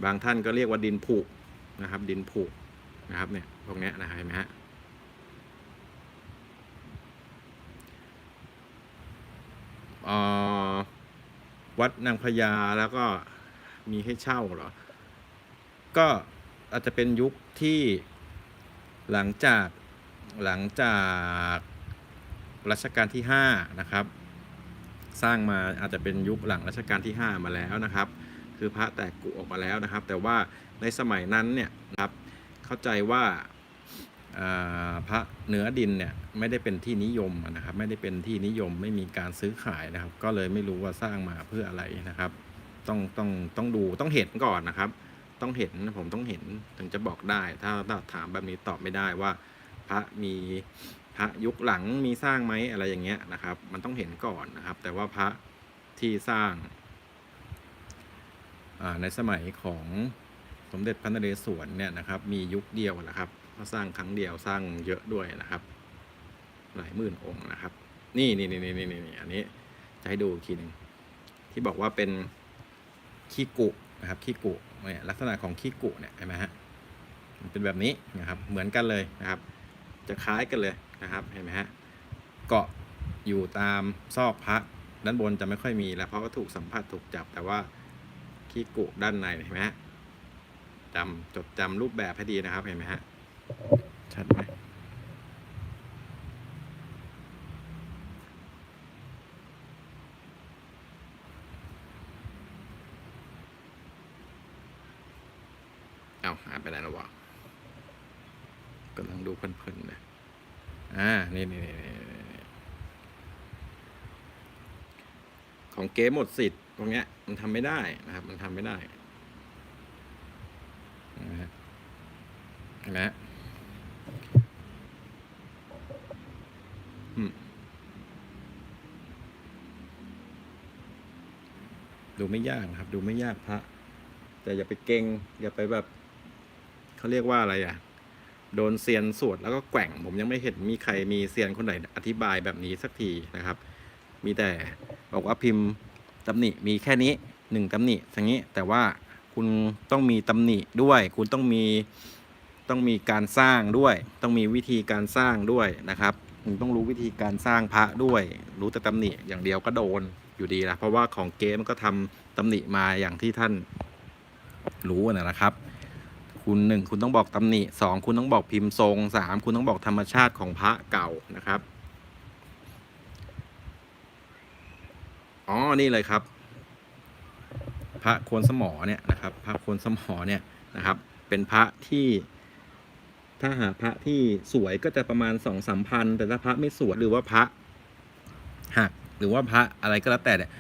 บางท่านก็เรียกว่าดินผุนะครับดินผุนะครับเนี่ยพวกนี้นะครับเห็นไหมฮะวัดนางพญาแล้วก็มีให้เช่าเหรอก็อาจจะเป็นยุคที่หลังจากรัชกาลที่5นะครับสร้างมาอาจจะเป็นยุคหลังรัชกาลที่5มาแล้วนะครับคือพระแตกกุออกมาแล้วนะครับแต่ว่าในสมัยนั้นเนี่ยนะครับเข้าใจว่าพระเนื้อดินเนี่ยไม่ได้เป็นที่นิยมนะครับไม่ได้เป็นที่นิยมไม่มีการซื้อขายนะครับก็เลยไม่รู้ว่าสร้างมาเพื่ออะไรนะครับต้องดูต้องเห็นก่อนนะครับต้องเห็นผมต้องเห็นถึงจะบอกได้ถ้าถามแบบนี้ตอบไม่ได้ว่าพระยุคหลังมีสร้างไหมอะไรอย่างเงี้ยนะครับมันต้องเห็นก่อนนะครับแต่ว่าพระที่สร้างในสมัยของสมเด็จพระนเรศวรเนี่ยนะครับมียุคเดียวนะครับเขาสร้างครั้งเดียวสร้างเยอะด้วยนะครับหลายหมื่นองค์นะครับนี่อันนี้จะให้ดูอีกทีหนึ่งที่บอกว่าเป็นขี้กุนะครับขี้กุเนี่ยลักษณะของขี้กุเนี่ยเห็นไหมฮะมันเป็นแบบนี้นะครับเหมือนกันเลยนะครับจะคล้ายกันเลยนะครับเห็นไหมฮะเกาะอยู่ตามซอกพระด้านบนจะไม่ค่อยมีแล้วเพราะว่าถูกสัมผัสถูกจับแต่ว่าขี้กุด้านในเห็นไหมฮะจดจำรูปแบบให้ดีนะครับเห็นไหมฮะชัดไหมเอาหายไปไหนแล้ววะกำลังดูเพลินๆเลยนี่ของเก๊หมดสิทธิ์ตรงเนี้ยมันทำไม่ได้นะครับมันทำไม่ได้เห็นไหมดูไม่ยากนะครับดูไม่ยากพระแต่อย่าไปเก่งอย่าไปแบบเขาเรียกว่าอะไรโดนเซียนสวดแล้วก็แกว่งผมยังไม่เห็นมีใครมีเซียนคนไหนอธิบายแบบนี้สักทีนะครับมีแต่บอกว่าพิมพ์ตำหนิมีแค่นี้1ตำหนิอย่างนี้แต่ว่าคุณต้องมีตำหนิด้วยคุณต้องมีการสร้างด้วยต้องมีวิธีการสร้างด้วยนะครับคุณต้องรู้วิธีการสร้างพระด้วยรู้แต่ตำหนิอย่างเดียวก็โดนอยู่ดีละเพราะว่าของเกมก็ทำตำหนิมาอย่างที่ท่านรู้นะครับคุณ1คุณต้องบอกตำหนิ2คุณต้องบอกพิมพ์ทรง3คุณต้องบอกธรรมชาติของพระเก่านะครับนี่เลยครับพระโคนสมอเนี่ยนะครับพระโคนสมอเนี่ยนะครับเป็นพระที่ถ้าหาพระที่สวยก็จะประมาณ2-3 พันแต่ถ้าพระไม่สวยหรือว่าพระหักหรือว่าพระอะไรก็แล้วแต่เนี่ย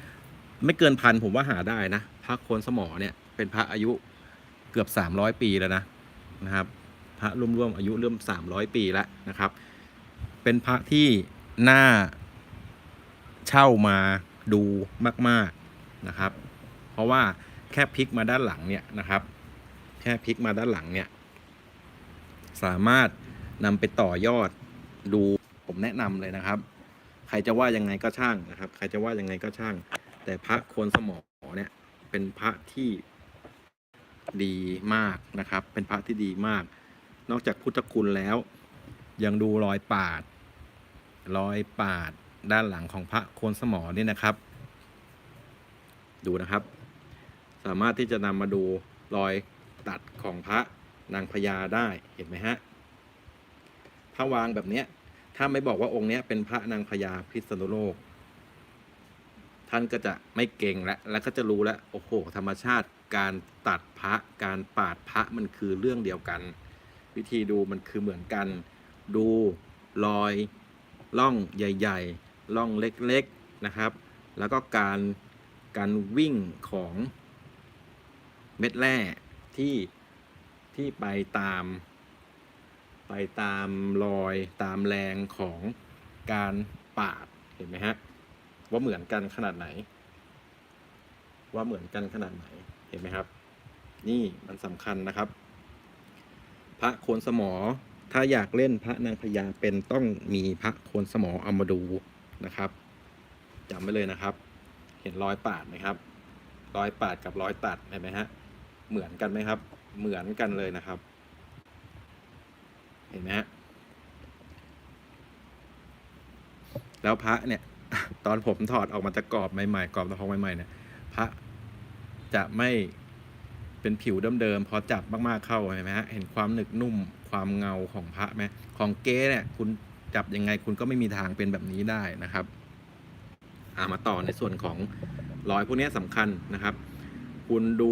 ไม่เกิน1,000ผมว่าหาได้นะพระโคนสมอเนี่ยเป็นพระอายุเกือบ300 ปีแล้วนะครับพระร่วมอายุเริ่ม300 ปีแล้วนะครับเป็นพระที่น่าเช่ามาดูมากๆนะครับเพราะว่าแค่พลิกมาด้านหลังเนี่ยนะครับแค่พลิกมาด้านหลังเนี่ยสามารถนำไปต่อยอดดูผมแนะนำเลยนะครับใครจะว่ายังไงก็ช่างนะครับใครจะว่ายังไงก็ช่างแต่พระโคนสมอเนี่ยเป็นพระที่ดีมากนะครับเป็นพระที่ดีมากนอกจากพุทธคุณแล้วยังดูรอยปาดด้านหลังของพระโคนสมอนี่นะครับดูนะครับสามารถที่จะนำมาดูรอยตัดของพระนางพญาได้เห็นไหมฮะถ้าวางแบบนี้ถ้าไม่บอกว่าองค์นี้เป็นพระนางพญาพิษณุโลกท่านก็จะไม่เก่งแล้วก็จะรู้แล้วโอ้โหธรรมชาติการตัดพระการปาดพระมันคือเรื่องเดียวกันวิธีดูมันคือเหมือนกันดูรอยร่องใหญ่ๆร่องเล็กๆนะครับแล้วก็การวิ่งของเม็ดแร่ที่ไปตามรอยตามแรงของการปาดเห็นไหมฮะว่าเหมือนกันขนาดไหน ว่าเหมือนกันขนาดไหนเห็นไหมครับนี่มันสำคัญนะครับพระโคนสมอถ้าอยากเล่นพระนางพญาเป็นต้องมีพระโคนสมอเอามาดูนะครับจำไว้เลยนะครับเห็นรอยปาดไหมครับรอยปาดกับรอยตัดเห็นไหมฮะเหมือนกันไหมครับเหมือนกันเลยนะครับเห็นไหมฮะแล้วพระเนี่ย ตอนผมถอดออกมาจากกรอบใหม่ๆกรอบตะทองใหม่ๆเนี่ยพระจะไม่เป็นผิวเดิมๆพอจับมากๆเข้าเห็นไหมฮะเห็นความหนึบนุ่มความเงาของพระไหมของเก๊เนี่ยคุณจับยังไงคุณก็ไม่มีทางเป็นแบบนี้ได้นะครับมาต่อในส่วนของรอยพวกนี้สำคัญนะครับคุณดู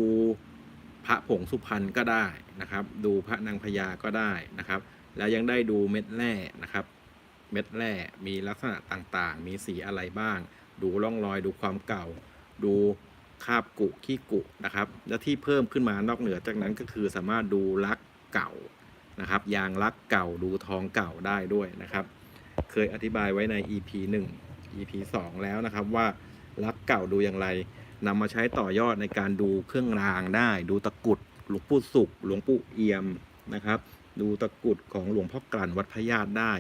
พระผงสุพรรณก็ได้นะครับดูพระนางพญาก็ได้นะครับแล้วยังได้ดูเม็ดแร่นะครับเม็ดแร่มีลักษณะต่างๆมีสีอะไรบ้างดูร่องรอยดูความเก่าดูคราบกุขี้กุนะครับแล้วที่เพิ่มขึ้นมานอกเหนือจากนั้นก็คือสามารถดูลักเก่านะครับยางลักเก่าดูทองเก่าได้ด้วยนะครับเคยอธิบายไว้ใน EP 1 EP 2แล้วนะครับว่าลักเก่าดูอย่างไรนำมาใช้ต่อยอดในการดูเครื่องรางได้ดูตะกุดหลวงปู่สุขหลวงปู่เอี่ยมนะครับดูตะกุดของหลวงพ่อกลั่นวัดพระญาติได้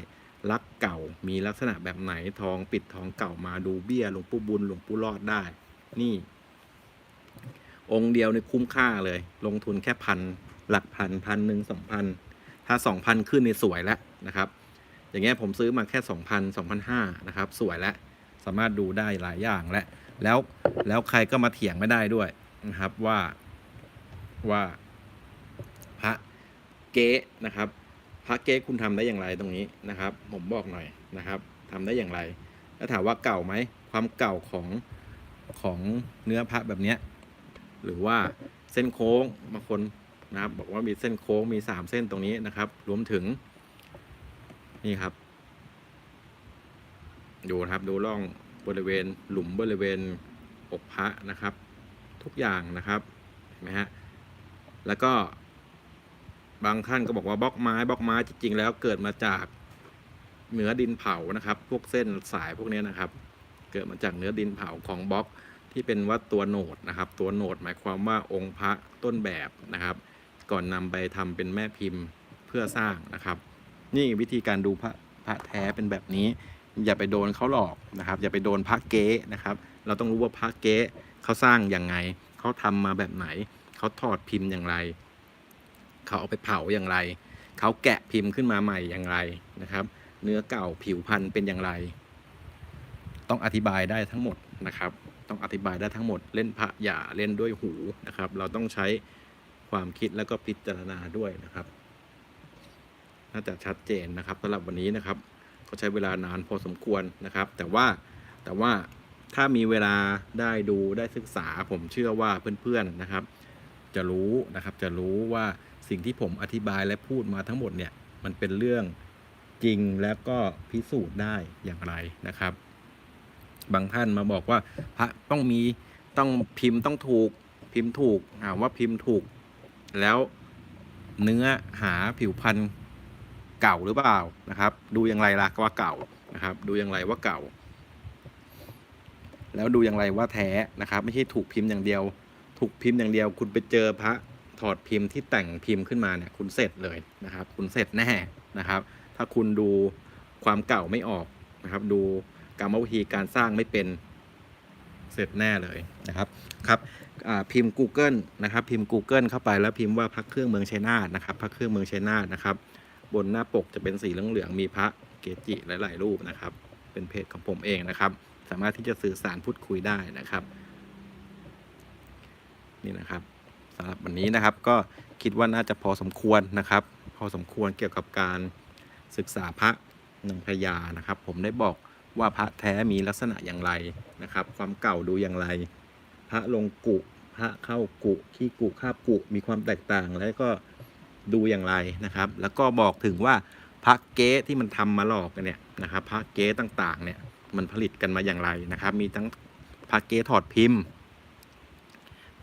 ลักเก่ามีลักษณะแบบไหนทองปิดทองเก่ามาดูเบี้ยหลวงปู่บุญหลวงปู่รอดได้นี่องค์เดียวในคุ้มค่าเลยลงทุนแค่หลัก1,000 2,000ถ้า 2,000 ขึ้นในสวยแล้วนะครับอย่างเงี้ยผมซื้อมาแค่ 2,000 2,500นะครับสวยแล้วสามารถดูได้หลายอย่างแล้วใครก็มาเถียงไม่ได้ด้วยนะครับว่าพระเก๊นะครับพระเก๊คุณทำได้อย่างไรตรงนี้นะครับผมบอกหน่อยนะครับทำได้อย่างไรแล้วถามว่าเก่าไหมความเก่าของเนื้อพระแบบเนี้ยหรือว่าเส้นโค้งบางคนนะครับบอกว่ามีเส้นโค้งมี3เส้นตรงนี้นะครับรวมถึงนี่ครับดูนะครับดูร่องบริเวณหลุมบริเวณอกพระนะครับทุกอย่างนะครับเห็นไหมฮะแล้วก็บางท่านก็บอกว่าบล็อกไม้จริงๆแล้วเกิดมาจากเนื้อดินเผานะครับพวกเส้นสายพวกนี้นะครับเกิดมาจากเนื้อดินเผาของบล็อกที่เป็นว่าตัวโหนดนะครับตัวโหนดหมายความว่าองค์พระต้นแบบนะครับก่อนนำไปทำเป็นแม่พิมพ์เพื่อสร้างนะครับนี่วิธีการดูพระแท้เป็นแบบนี้อย่าไปโดนเขาหลอกนะครับอย่าไปโดนพระเก๊นะครับเราต้องรู้ว่าพระเก๊เขาสร้างอย่างไงเขาทำมาแบบไหนเขาถอดพิมพ์อย่างไรเขาเอาไปเผาอย่างไรเขาแกะพิมพ์ขึ้นมาใหม่อย่างไรนะครับเนื้อเก่าผิวพรรณเป็นอย่างไรต้องอธิบายได้ทั้งหมดนะครับต้องอธิบายได้ทั้งหมดเล่นพระอย่าเล่นด้วยหูนะครับเราต้องใช้ความคิดแล้วก็พิจารณาด้วยนะครับน่าจะชัดเจนนะครับสำหรับวันนี้นะครับก็ใช้เวลานานพอสมควรนะครับแต่ว่าถ้ามีเวลาได้ดูได้ศึกษาผมเชื่อว่าเพื่อนๆนะครับจะรู้ว่าสิ่งที่ผมอธิบายและพูดมาทั้งหมดเนี่ยมันเป็นเรื่องจริงแล้วก็พิสูจน์ได้อย่างไรนะครับบางท่านมาบอกว่าพระต้องพิมพ์ต้องถูกพิมพ์ถูกว่าพิมพ์ถูกแล้วเนื้อหาผิวพรรณเก่าหรือเปล่านะครับดูอย่างไรล่ะว่าเก่านะครับดูอย่างไรว่าเก่าแล้วดูอย่างไรว่าแท้นะครับไม่ใช่ถูกพิมพ์อย่างเดียวถูกพิมพ์อย่างเดียวคุณไปเจอพระถอดพิมพ์ที่แต่งพิมพ์ขึ้นมาเนี่ยคุณเสร็จเลยนะครับคุณเสร็จแน่นะครับถ้าคุณดูความเก่าไม่ออกนะครับดูกรรมวิธีการสร้างไม่เป็นเสร็จแน่เลยนะครับพิมพ์ Google นะครับพิมพ์ Google เข้าไปแล้วพิมพ์ว่าพระเครื่องเมืองชัยนาทนะครับพระเครื่องเมืองชัยนาทนะครับบนหน้าปกจะเป็นสีเหลืองๆมีพระเกจิหลายๆรูปนะครับเป็นเพจของผมเองนะครับสามารถที่จะสื่อสารพูดคุยได้นะครับนี่นะครับสำหรับวันนี้นะครับก็คิดว่าน่าจะพอสมควรนะครับพอสมควรเกี่ยวกับการศึกษาพระนางพญานะครับผมได้บอกว่าพระแท้มีลักษณะอย่างไรนะครับความเก่าดูอย่างไรพระลงกุพระเข้ากุขี้กุคาบกุมีความแตกต่างแล้วก็ดูอย่างไรนะครับแล้วก็บอกถึงว่าพระเก๊ที่มันทำมาหลอกกันเนี่ยนะครับพระเก๊ต่างๆเนี่ยมันผลิตกันมาอย่างไรนะครับมีทั้งพระเก๊ถอดพิมพ์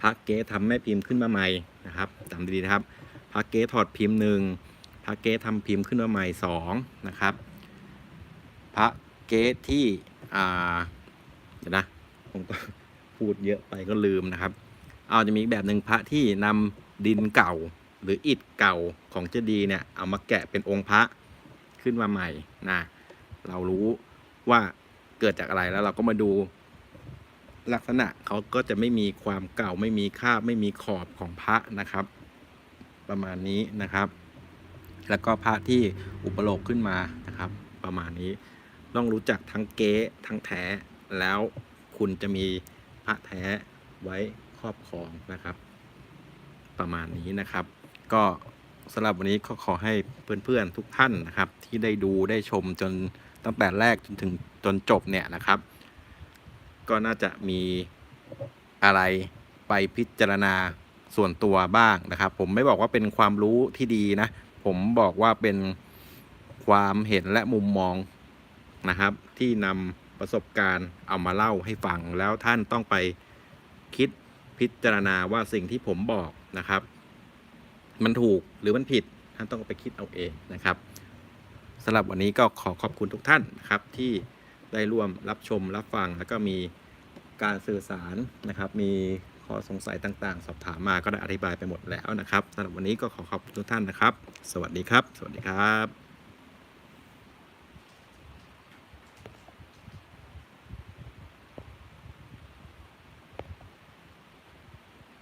พระเก๊ทำแม่พิมพ์ขึ้นมาใหม่นะครับจำดีๆนะครับพระเก๊ถอดพิมพ์1พระเก๊ทำพิมพ์ขึ้นมาใหม่2นะครับพระเก๊ที่เดี๋ยวนะผม พูดเยอะไปก็ลืมนะครับเอาจะมีอีกแบบหนึ่งพระที่นำดินเก่าหรืออิฐเก่าของเจดีย์เนี่ยเอามาแกะเป็นองค์พระขึ้นมาใหม่นะเรารู้ว่าเกิดจากอะไรแล้วเราก็มาดูลักษณะเขาก็จะไม่มีความเก่าไม่มีคราบไม่มีขอบของพระนะครับ ประมาณนี้นะครับ แล้วก็พระที่อุปโลกขึ้นมานะครับ ประมาณนี้ต้องรู้จักทั้งเก๊ทั้งแท้แล้วคุณจะมีพระแท้ไว้ครอบครองนะครับ ประมาณนี้นะครับ ก็สำหรับวันนี้ก็ขอให้เพื่อนๆทุกท่านนะครับ ที่ได้ดูได้ชมจนตั้งแต่แรกจนจบเนี่ยนะครับ ก็น่าจะมีอะไรไปพิจารณาส่วนตัวบ้างนะครับ ผมไม่บอกว่าเป็นความรู้ที่ดีนะ ผมบอกว่าเป็นความเห็นและมุมมองนะครับ ที่นำประสบการณ์เอามาเล่าให้ฟังแล้วท่านต้องไปคิดพิจารณาว่าสิ่งที่ผมบอกนะครับ มันถูกหรือมันผิดท่านต้องไปคิดเอาเองนะครับสำหรับวันนี้ก็ขอขอบคุณทุกท่านนะครับที่ได้ร่วมรับชมรับฟังแล้วก็มีการสื่อสารนะครับมีข้อสงสัยต่างๆสอบถามมาก็ได้อธิบายไปหมดแล้วนะครับสำหรับวันนี้ก็ขอขอบคุณทุกท่านนะครับสวัสดีครับสวัสดีครับ